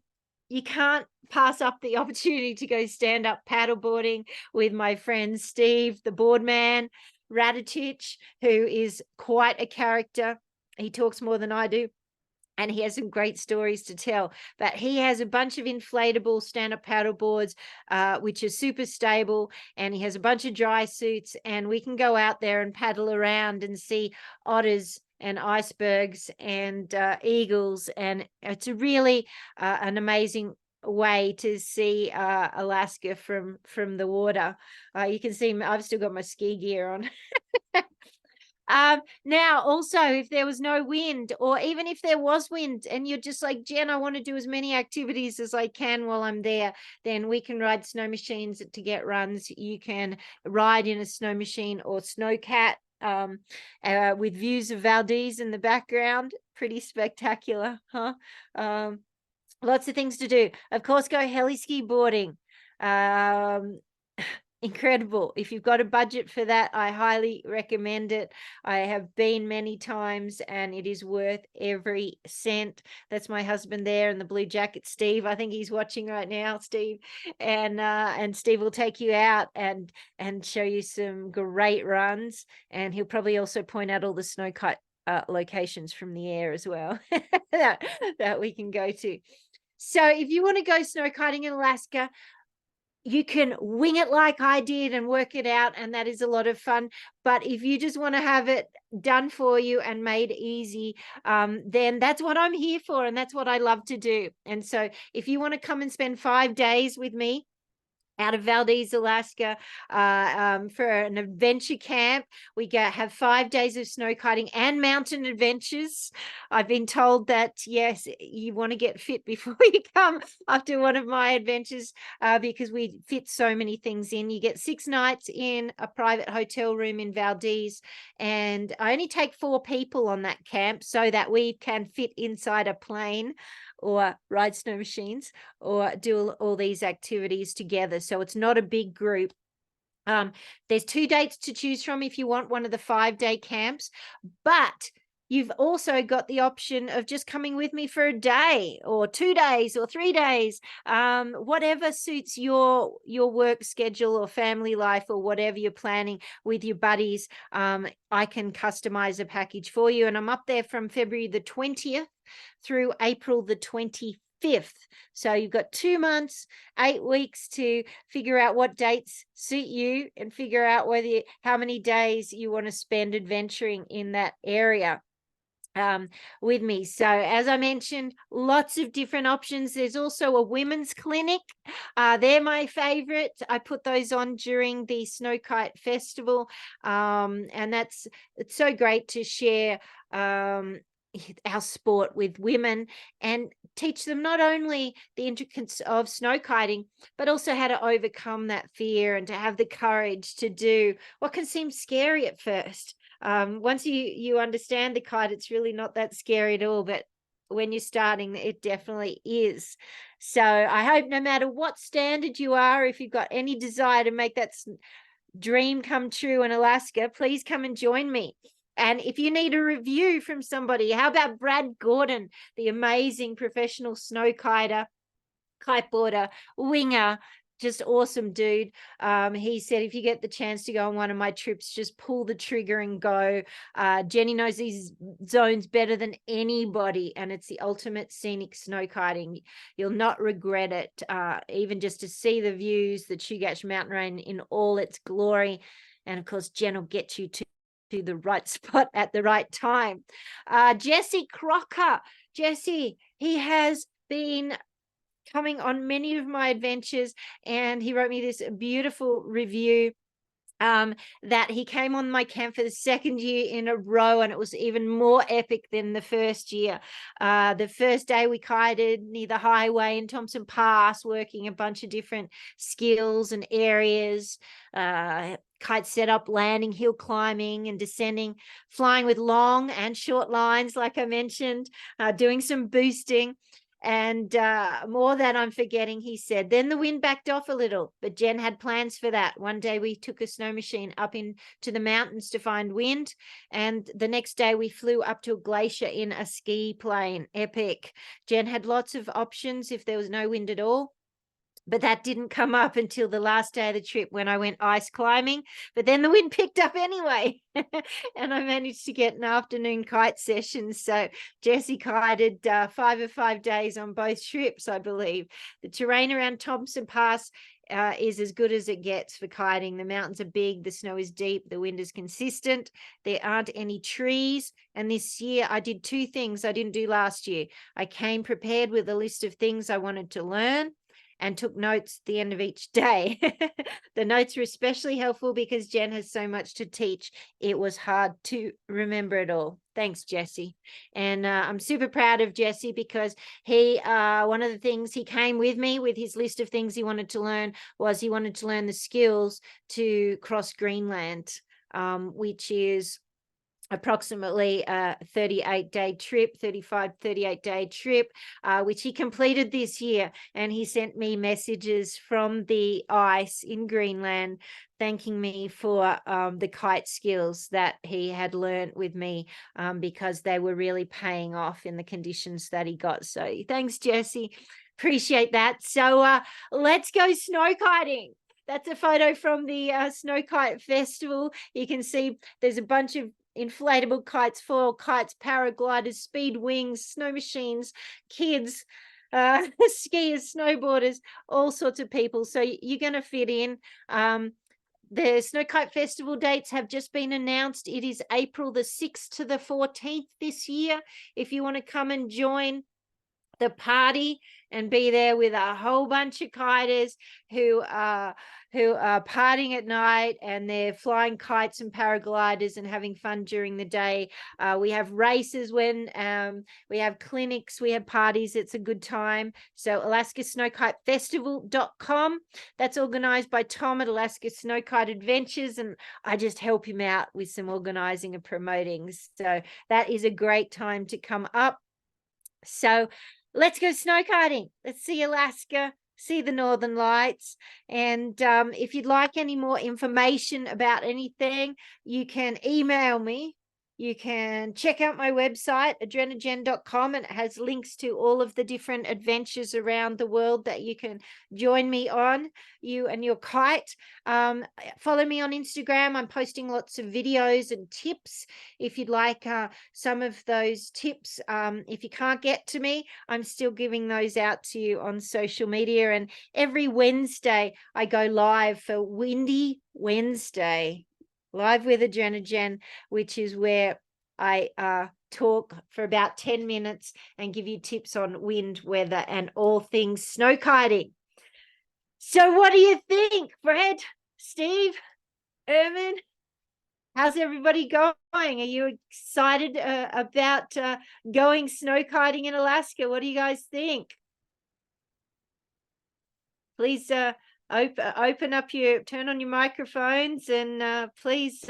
you can't pass up the opportunity to go stand up paddleboarding with my friend Steve, the board man, Radatich, who is quite a character. He talks more than I do, and he has some great stories to tell. But he has a bunch of inflatable stand-up paddle boards, which are super stable, and he has a bunch of dry suits, and we can go out there and paddle around and see otters and icebergs and eagles, and it's a really an amazing way to see Alaska from the water. You can see I've still got my ski gear on. Now, also, if there was no wind, or even if there was wind and you're just like, Jen, I want to do as many activities as I can while I'm there, then we can ride snow machines to get runs. You can ride in a snow machine or snowcat with views of Valdez in the background. Pretty spectacular, huh? Lots of things to do. Of course, go heli ski boarding. Incredible. If you've got a budget for that, I highly recommend it. I have been many times and it is worth every cent. That's my husband there in the blue jacket, Steve. I think he's watching right now, Steve. And Steve will take you out and show you some great runs, and he'll probably also point out all the Snowkite locations from the air as well that we can go to. So if you want to go snow kiting in Alaska, you can wing it like I did and work it out, and that is a lot of fun. But if you just want to have it done for you and made easy, then that's what I'm here for, and that's what I love to do. And so if you want to come and spend 5 days with me out of Valdez, Alaska, for an adventure camp, we have 5 days of snow kiting and mountain adventures. I've been told that, yes, you want to get fit before you come after one of my adventures, because we fit so many things in. You get 6 nights in a private hotel room in Valdez, and I only take 4 people on that camp so that we can fit inside a plane or ride snow machines or do all these activities together. So it's not a big group. There's 2 dates to choose from if you want one of the 5-day camps, but you've also got the option of just coming with me for a day or 2 days or 3 days, whatever suits your work schedule or family life or whatever you're planning with your buddies. I can customize a package for you, and I'm up there from February the 20th through April the 25th. 5th. So you've got 2 months, 8 weeks to figure out what dates suit you and figure out how many days you want to spend adventuring in that area with me. So as I mentioned, lots of different options. There's also a women's clinic. They're my favorite. I put those on during the Snowkite Festival. And it's so great to share our sport with women and teach them not only the intricacies of snow kiting, but also how to overcome that fear and to have the courage to do what can seem scary at first. Once you understand the kite, it's really not that scary at all, but when you're starting, it definitely is. So I hope no matter what standard you are, if you've got any desire to make that dream come true in Alaska, please come and join me. And if you need a review from somebody, how about Brad Gordon, the amazing professional snow kiter, kiteboarder, winger, just awesome dude. He said, if you get the chance to go on one of my trips, just pull the trigger and go. Jenny knows these zones better than anybody, and it's the ultimate scenic snow kiting. You'll not regret it, even just to see the views, the Chugach mountain range in all its glory. And of course, Jen will get you to the right spot at the right time. Jesse Crocker. Jesse, he has been coming on many of my adventures, and he wrote me this beautiful review that he came on my camp for the 2nd year in a row, and it was even more epic than the first year. The first day we kited near the highway in Thompson Pass, working a bunch of different skills and areas, kite setup, landing, hill climbing and descending, flying with long and short lines, like I mentioned, doing some boosting. And more that I'm forgetting, he said. Then the wind backed off a little, but Jen had plans for that. One day we took a snow machine up into the mountains to find wind, and the next day we flew up to a glacier in a ski plane. Epic. Jen had lots of options if there was no wind at all, but that didn't come up until the last day of the trip when I went ice climbing. But then the wind picked up anyway, and I managed to get an afternoon kite session. So Jessie kited 5 of 5 days on both trips, I believe. The terrain around Thompson Pass is as good as it gets for kiting. The mountains are big, the snow is deep, the wind is consistent, there aren't any trees. And this year I did 2 things I didn't do last year. I came prepared with a list of things I wanted to learn and took notes at the end of each day. The notes were especially helpful because Jen has so much to teach. It was hard to remember it all. Thanks, Jesse. And I'm super proud of Jesse because one of the things he came with me with his list of things he wanted to learn was he wanted to learn the skills to cross Greenland, which is approximately a 38-day trip, 38-day trip, which he completed this year. And he sent me messages from the ice in Greenland thanking me for the kite skills that he had learned with me, because they were really paying off in the conditions that he got. So thanks, Jesse. Appreciate that. So let's go snow kiting. That's a photo from the Snowkite Festival. You can see there's a bunch of inflatable kites, foil kites, paragliders, speed wings, snow machines, kids, skiers, snowboarders, all sorts of people. So you're going to fit in. The Snowkite Festival dates have just been announced. It is April the 6th to the 14th this year. If you want to come and join the party and be there with a whole bunch of kiters who are partying at night, and they're flying kites and paragliders and having fun during the day. We have races when we have clinics, we have parties. It's a good time. So alaskasnowkitefestival.com. That's organized by Tom at Alaska Snowkite Adventures, and I just help him out with some organizing and promoting. So that is a great time to come up. So let's go snow kiting. Let's see Alaska, see the Northern Lights. And if you'd like any more information about anything, you can email me You can check out my website, adrenajen.com, and it has links to all of the different adventures around the world that you can join me on, you and your kite. Follow me on Instagram. I'm posting lots of videos and tips. If you'd like some of those tips, if you can't get to me, I'm still giving those out to you on social media. And every Wednesday, I go live for Windy Wednesday. Live with Adrenajen, which is where I talk for about 10 minutes and give you tips on wind, weather, and all things snow kiting. So what do you think, Fred, Steve, Ermin? How's everybody going? Are you excited about going snow kiting in Alaska? What do you guys think? Please open up turn on your microphones, and please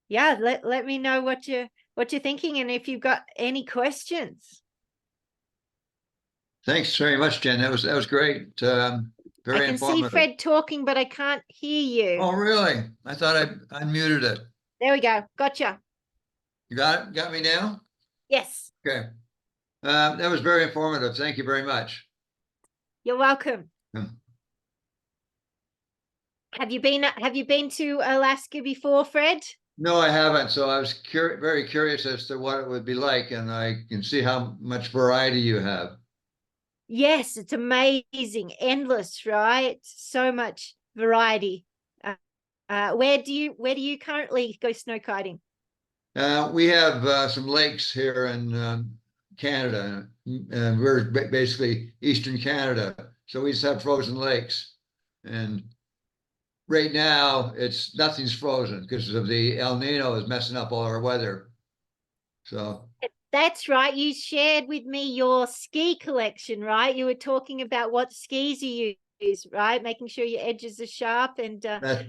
yeah, let me know what you're thinking, and if you've got any questions. Thanks very much, Jen. That was great. I Very can see informative. Fred talking, but I can't hear you. Oh, really? I thought I unmuted it. There we go. Gotcha. You got it? Got me now? Yes. Okay. That was very informative. Thank you very much. You're welcome. Hmm. Have you been to Alaska before, Fred? No, I haven't. So I was very curious as to what it would be like, and I can see how much variety you have. Yes, it's amazing, endless, right? So much variety. Where do you currently go snow kiting? We have some lakes here in Canada, and we're basically Eastern Canada. So we just have frozen lakes. And right now, nothing's frozen because of the El Nino is messing up all our weather. So That's right. You shared with me your ski collection, right? You were talking about what skis you use, right? Making sure your edges are sharp and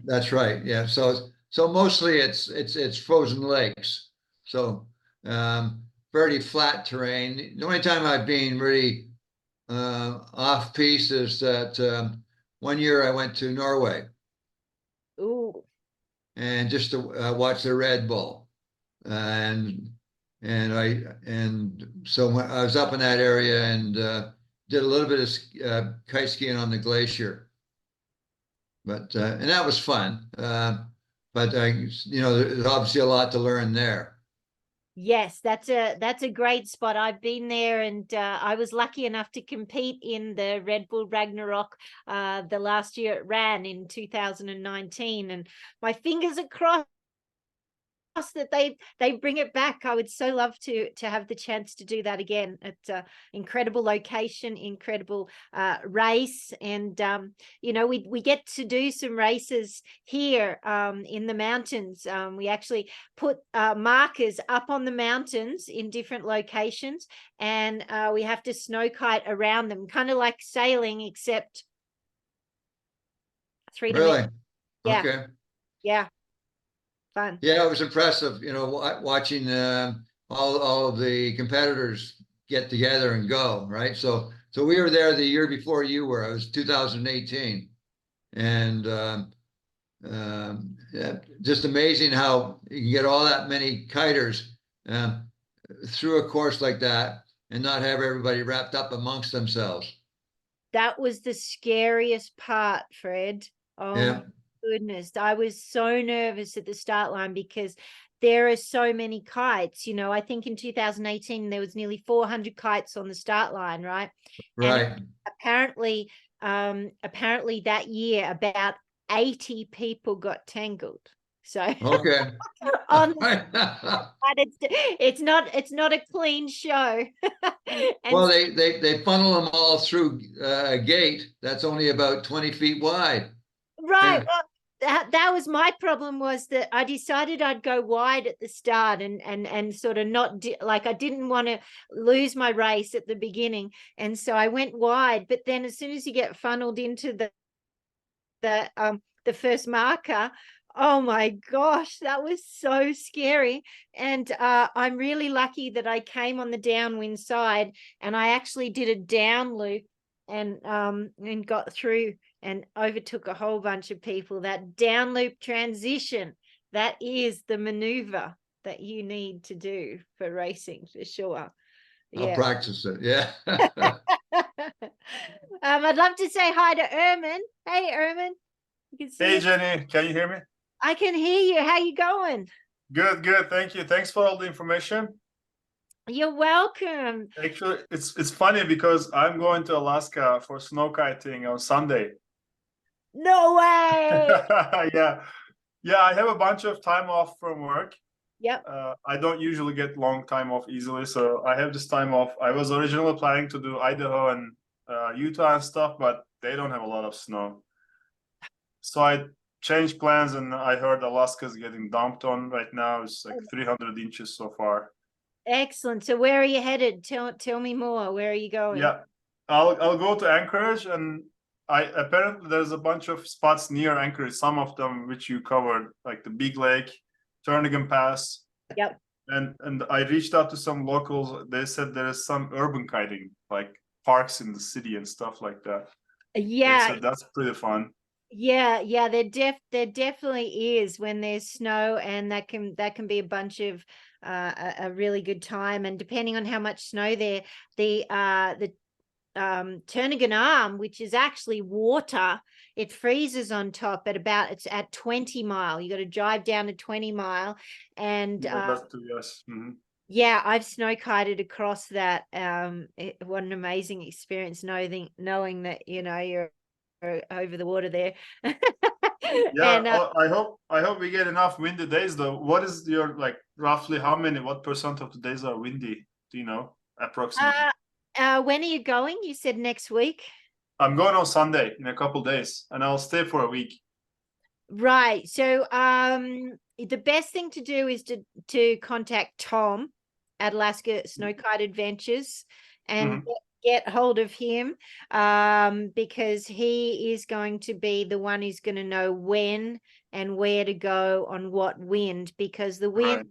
that's right. Yeah. So mostly it's frozen lakes. So very flat terrain. The only time I've been really off piste is that one year I went to Norway ooh. and just to watch the Red Bull, and so when I was up in that area and did a little bit of kite skiing on the glacier, but and that was fun. But there's obviously a lot to learn there. Yes, that's a great spot. I've been there, and I was lucky enough to compete in the Red Bull Ragnarok the last year it ran in 2019, and my fingers are crossed that they bring it back. I would so love to have the chance to do that again. It's an incredible location, incredible race, and we get to do some races here in the mountains. We actually put markers up on the mountains in different locations, and we have to snow kite around them, kind of like sailing, except 3 dimensional. Really? Yeah. Okay. Yeah. Fun. Yeah, it was impressive, watching all of the competitors get together and go, right? So we were there the year before you were. It was 2018, and yeah, just amazing how you can get all that many kiters um, through a course like that and not have everybody wrapped up amongst themselves. That was the scariest part, Fred. Oh Yeah, my goodness. I was so nervous at the start line because there are so many kites. I think in 2018 there was nearly 400 kites on the start line, right? And right. apparently that year about 80 people got tangled. So Okay. on it's not a clean show. And Well, they funnel them all through a gate that's only about 20 feet wide. right. And Well, that was my problem, was that I decided I'd go wide at the start and sort of not like I didn't want to lose my race at the beginning, and so I went wide. But then as soon as you get funneled into the first marker, oh my gosh, that was so scary. And I'm really lucky that I came on the downwind side, and I actually did a down loop and got through and overtook a whole bunch of people. That down loop transition, that is the maneuver. that you need to do for racing for sure. I'll Yeah. practice it. Yeah. I'd love to say hi to Ermin. Hey, Ermin. You can see Hey, us. Jenny, can you hear me? I can hear you. How you going? Good, good. Thank you. Thanks for all the information. You're welcome. Actually, it's funny because I'm going to Alaska for snowkiting on Sunday. No way. Yeah. Yeah, I have a bunch of time off from work. Yep. I don't usually get long time off easily, so I have this time off. I was originally planning to do Idaho and Utah and stuff, but they don't have a lot of snow. So I changed plans, and I heard Alaska's getting dumped on right now. It's like 300 inches so far. Excellent. So where are you headed? Tell me more. Where are you going? Yeah, I'll go to Anchorage, and I apparently there's a bunch of spots near Anchorage. Some of them which you covered, like the Big Lake, Turnagain Pass. Yep. And I reached out to some locals. They said there is some urban kiting, like parks in the city and stuff like that. Yeah. They said that's pretty fun. Yeah, there definitely is when there's snow, and that can be a bunch of a really good time. And depending on how much snow there, the Turnagain Arm, which is actually water, it freezes on top it's at 20 mile. You got to drive down to 20 mile, and Yeah, that's too, yes. yeah, I've snow kited across that. What an amazing experience knowing that you're over the water there. Yeah, And I hope we get enough windy days though. What is your, like, roughly what percent of the days are windy? Do you know approximately? when are you going? You said next week. I'm going on Sunday in a couple days, and I'll stay for a week. Right. So the best thing to do is to contact Tom at Alaska Snowkite Adventures and get hold of him, because he is going to be the one who's going to know when and where to go on what wind, because the wind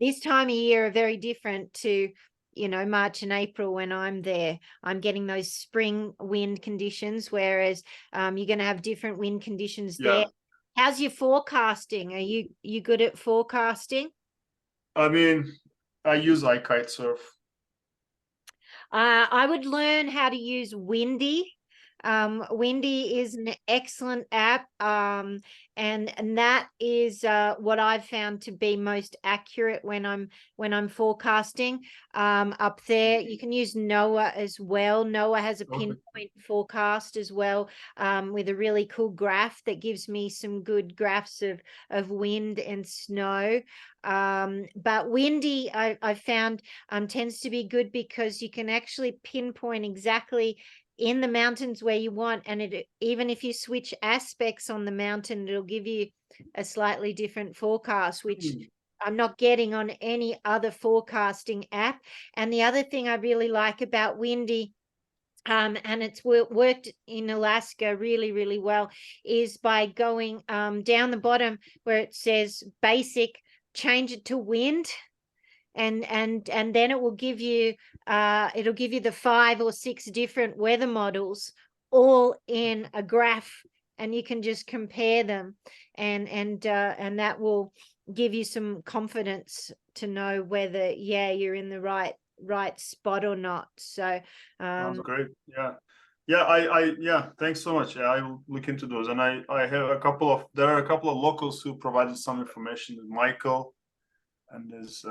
this time of year are very different to March and April when I'm there. I'm getting those spring wind conditions, whereas you're going to have different wind conditions there. How's your forecasting? Are you good at forecasting? I mean, I use iKitesurf. I would learn how to use Windy. Windy is an excellent app, and that is what I've found to be most accurate when I'm forecasting. Up there, you can use NOAA as well. NOAA has a pinpoint forecast as well, with a really cool graph that gives me some good graphs of wind and snow. But Windy, I found tends to be good because you can actually pinpoint exactly in the mountains where you want, and even if you switch aspects on the mountain, it'll give you a slightly different forecast, which I'm not getting on any other forecasting app. And the other thing I really like about Windy, and it's worked in Alaska really, really well, is by going down the bottom where it says basic, change it to wind, and then it will give you it'll give you the 5 or 6 different weather models all in a graph, and you can just compare them, and that will give you some confidence to know whether you're in the right spot or not. So sounds great. Yeah, thanks so much. I will look into those. And I have there are a couple of locals who provided some information. Michael, and there's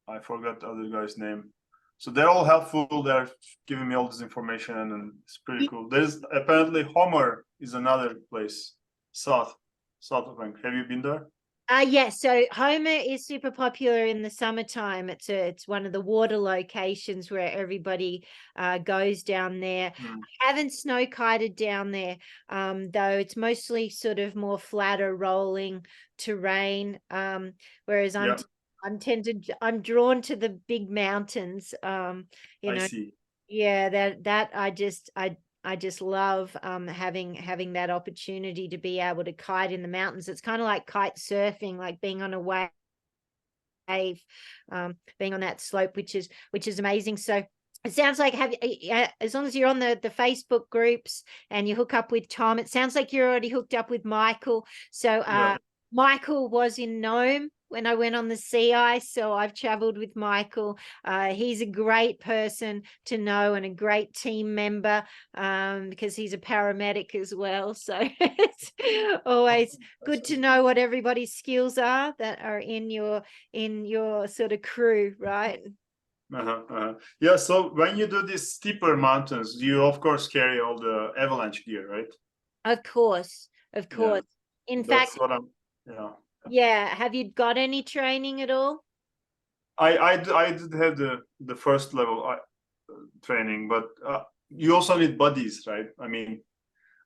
I forgot the other guy's name. So they're all helpful. They're giving me all this information, and it's pretty cool. There's apparently Homer is another place south of Vancouver. Have you been there? Yes, so Homer is super popular in the summertime. It's one of the water locations where everybody goes down there. I haven't snow kited down there, though it's mostly sort of more flatter rolling terrain. Whereas I'm drawn to the big mountains. I see. Yeah, that I just love having that opportunity to be able to kite in the mountains. It's kind of like kite surfing, like being on a wave, being on that slope, which is amazing. So it sounds like as long as you're on the Facebook groups and you hook up with Tom, it sounds like you're already hooked up with Michael. So Michael was in Nome when I went on the sea ice. So I've traveled with Michael. He's a great person to know and a great team member, because he's a paramedic as well. So it's always good to know what everybody's skills are that are in your sort of crew, right? Yeah, so when you do these steeper mountains, you of course carry all the avalanche gear, right? Of course, of Yeah, course. In that's fact, what I'm, yeah. yeah. Have you got any training at all? I did have the first level training, but you also need buddies, right? I mean,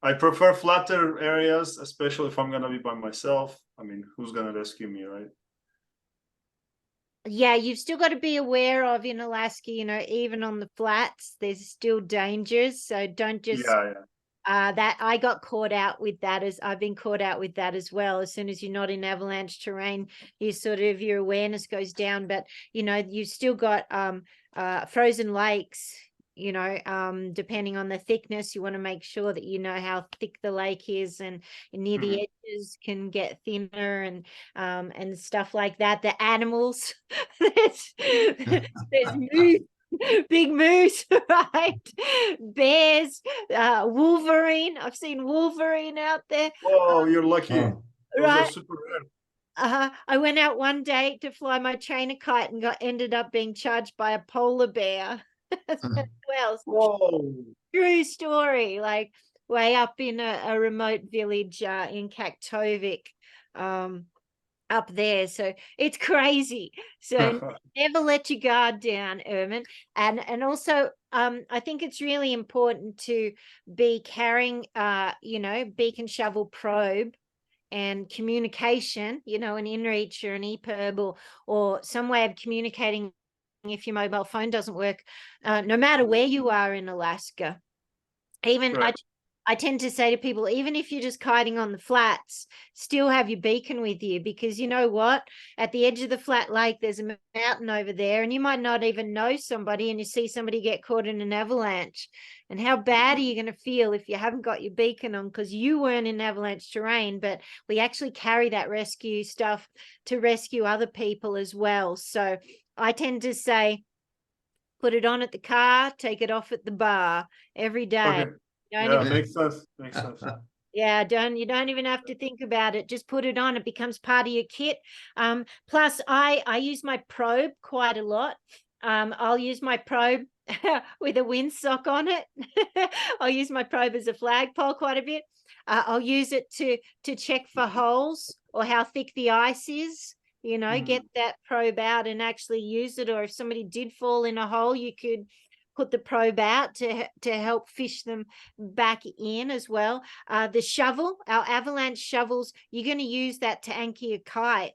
I prefer flatter areas, especially if I'm gonna be by myself. I mean, who's gonna rescue me, right? Yeah, you've still got to be aware of in Alaska, even on the flats, there's still dangers. So don't just Yeah, yeah. that I got caught out with that, as I've been caught out with that as well. As soon as you're not in avalanche terrain, your awareness goes down. But you've still got frozen lakes. Depending on the thickness, you want to make sure that you know how thick the lake is, and near the edges can get thinner, and stuff like that. The animals, there's moose, big moose, right? Bears, Wolverine. I've seen Wolverine out there, Whoa, you're lucky. Oh. Those are right? super rare. I went out one day to fly my trainer kite and ended up being charged by a polar bear. Well, Whoa. true story. Like way up in a remote village in Kaktovik, up there. So it's crazy. So never let your guard down, Ermin. And also, I think it's really important to be carrying, beacon, shovel, probe, and communication, an inReach or an ePerb, or some way of communicating if your mobile phone doesn't work, no matter where you are in Alaska. Even Right. I tend to say to people, even if you're just kiting on the flats, still have your beacon with you, because you know what? At the edge of the flat lake, there's a mountain over there, and you might not even know somebody, and you see somebody get caught in an avalanche. And how bad are you going to feel if you haven't got your beacon on because you weren't in avalanche terrain? But we actually carry that rescue stuff to rescue other people as well. So I tend to say, put it on at the car, take it off at the bar every day. Okay. Yeah, makes sense. Makes sense. Yeah, you don't even have to think about it. Just put it on. It becomes part of your kit. Plus I use my probe quite a lot. I'll use my probe with a windsock on it. I'll use my probe as a flagpole quite a bit. I'll use it to check for holes or how thick the ice is. Get that probe out and actually use it. Or if somebody did fall in a hole, you could put the probe out to help fish them back in as well. The shovel, our avalanche shovels, you're going to use that to anchor your kite,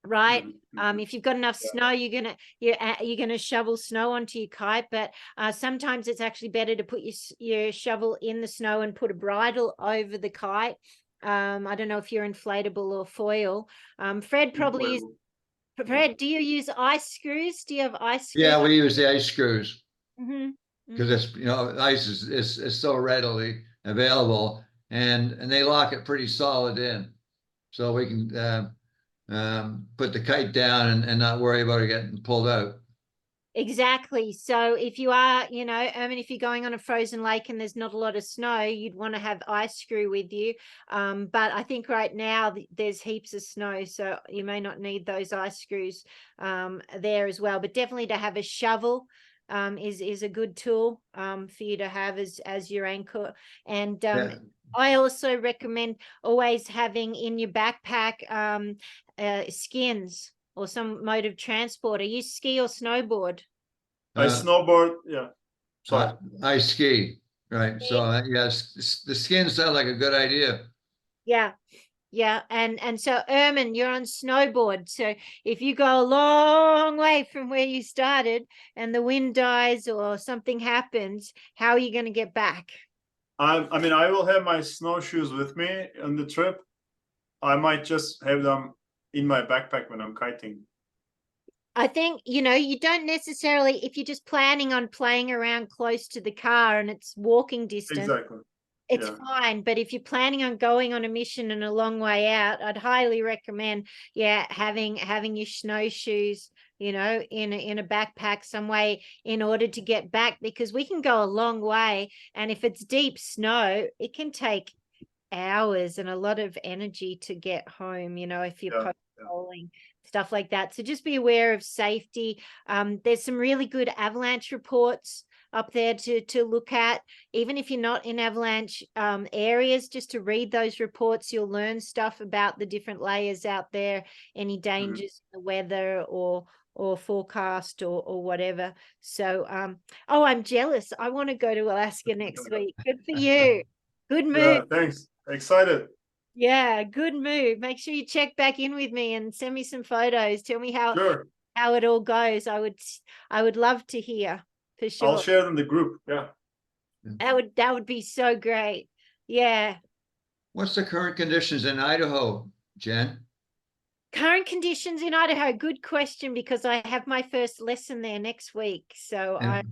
right? If you've got enough snow, you're gonna shovel snow onto your kite. But sometimes it's actually better to put your shovel in the snow and put a bridle over the kite. I don't know if you're inflatable or foil. Fred probably is. Fred, do you use ice screws? Do you have ice screws? Yeah, we use the ice screws Mm-hmm. because it's ice is so readily available, and they lock it pretty solid in, so we can put the kite down and not worry about it getting pulled out. Exactly. So if you are, if you're going on a frozen lake and there's not a lot of snow, you'd want to have ice screw with you. But I think right now there's heaps of snow, so you may not need those ice screws there as well. But definitely to have a shovel is a good tool for you to have as your anchor. And Yeah. I also recommend always having in your backpack skins or some mode of transport. Are you ski or snowboard? I snowboard. Yeah. Sorry. I ski, right? So yes, the skin sounds like a good idea. Yeah. Yeah, and so Ermin, you're on snowboard. So if you go a long way from where you started and the wind dies or something happens, how are you going to get back? I mean, I will have my snowshoes with me on the trip. I might just have them in my backpack when I'm kiting. I think, you don't necessarily, if you're just planning on playing around close to the car and it's walking distance, Exactly. it's Yeah. fine. But if you're planning on going on a mission and a long way out, I'd highly recommend, having your snowshoes, in a backpack some way in order to get back, because we can go a long way. And if it's deep snow, it can take hours and a lot of energy to get home, if you're Yeah, poling, stuff like that. So just be aware of safety. There's some really good avalanche reports up there to look at, even if you're not in avalanche areas. Just to read those reports, you'll learn stuff about the different layers out there, any dangers in the weather or forecast or whatever. So I'm jealous. I want to go to Alaska next week. Good for you. Good move. Yeah, thanks. Excited. Yeah, good move. Make sure you check back in with me and send me some photos. Tell me Sure. how it all goes. I would love to hear, for sure. I'll share it in the group. Yeah. That would be so great. Yeah. What's the current conditions in Idaho, Jen? Current conditions in Idaho. Good question, because I have my first lesson there next week. So Yeah.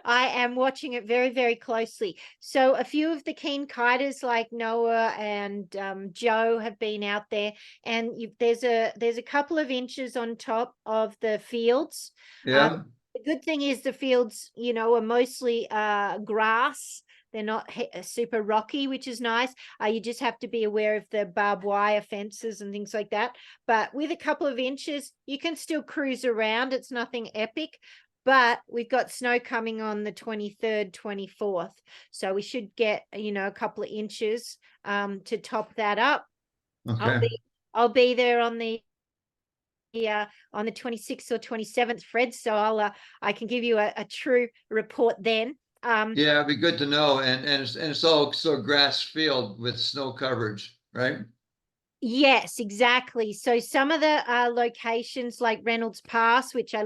I am watching it very, very closely. So a few of the keen kiters like Noah and Joe have been out there, and there's a couple of inches on top of the fields. Yeah. The good thing is the fields, are mostly grass. They're not super rocky, which is nice. You just have to be aware of the barbed wire fences and things like that. But with a couple of inches, you can still cruise around. It's nothing epic. But we've got snow coming on the 23rd, 24th. So we should get, a couple of inches to top that up. Okay. I'll be there on the 26th or 27th, Fred. So I can give you a true report then. Yeah, it'd be good to know. And it's all so grass field with snow coverage, right? Yes, exactly. So some of the locations like Reynolds Pass, which I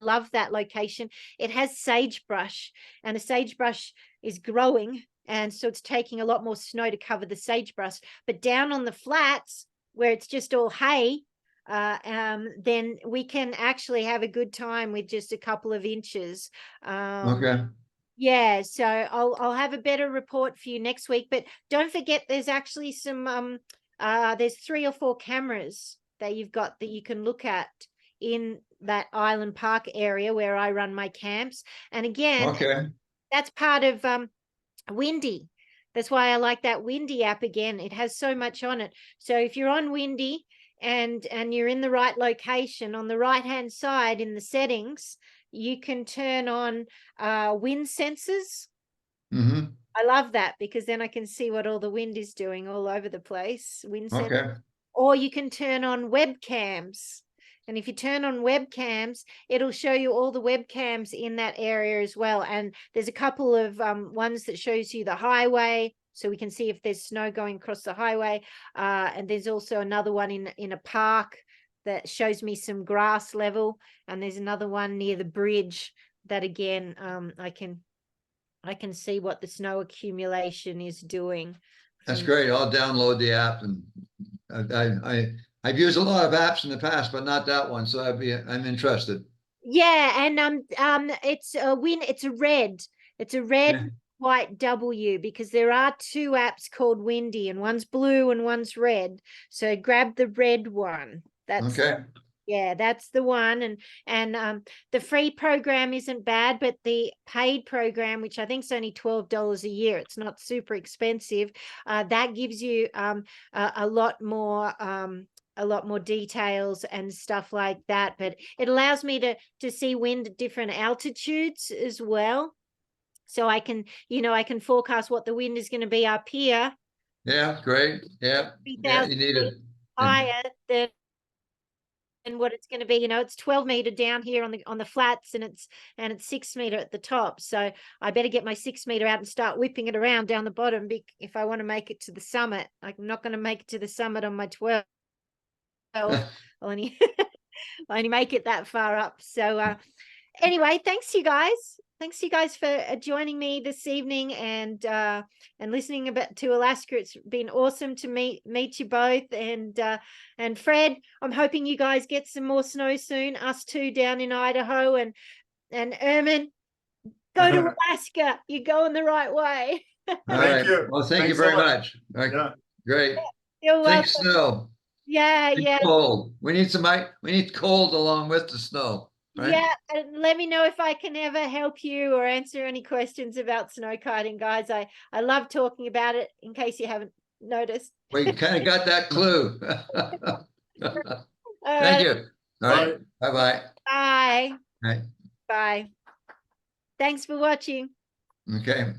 love that location, it has sagebrush, and the sagebrush is growing, and so it's taking a lot more snow to cover the sagebrush. But down on the flats where it's just all hay, then we can actually have a good time with just a couple of inches. Okay. Yeah, so I'll have a better report for you next week. But don't forget, there's actually some there's 3 or 4 cameras that you've got that you can look at in that Island Park area where I run my camps. And again, Okay. that's part of Windy. That's why I like that Windy app again. It has so much on it. So if you're on Windy and you're in the right location, on the right hand side in the settings, you can turn on wind sensors. Mm-hmm. I love that, because then I can see what all the wind is doing all over the place. Wind sensors. Okay. Or you can turn on webcams. And if you turn on webcams, it'll show you all the webcams in that area as well. And there's a couple of ones that shows you the highway, so we can see if there's snow going across the highway. And there's also another one in a park that shows me some grass level. And there's another one near the bridge that again, I can see what the snow accumulation is doing. That's great. I'll download the app, and I've used a lot of apps in the past, but not that one. So I'm interested. Yeah, and it's a win. It's a red. It's a red, Yeah. white W, because there are 2 apps called Windy, and one's blue and one's red. So grab the red one. That's Okay. Yeah, that's the one. And the free program isn't bad, but the paid program, which I think is only $12 a year, it's not super expensive. That gives you a lot more details and stuff like that. But it allows me to see wind at different altitudes as well. So I can forecast what the wind is going to be up here. Yeah, great. Yeah. Yeah, you need it. Higher than what it's going to be. It's 12 meter down here on the flats, and it's 6 meter at the top. So I better get my 6 meter out and start whipping it around down the bottom if I want to make it to the summit. I'm not going to make it to the summit on my 12. I'll only make it that far up. So anyway, thanks you guys for joining me this evening and listening to Alaska. It's been awesome to meet you both, and Fred, I'm hoping you guys get some more snow soon, us too down in Idaho, and Ermin, Go to Alaska. You're going the right way. All Thank right. you. Well, thank you Thanks so very much. much. All right. Yeah. Great. You're welcome. Think snow. Yeah, Think yeah. cold. We need we need cold along with the snow. Right? Yeah, and let me know if I can ever help you or answer any questions about snow kiting, guys. I love talking about it, in case you haven't noticed. We kind of got that clue. All Thank right, you. All right. Bye-bye. bye. Right. Bye. Thanks for watching. Okay.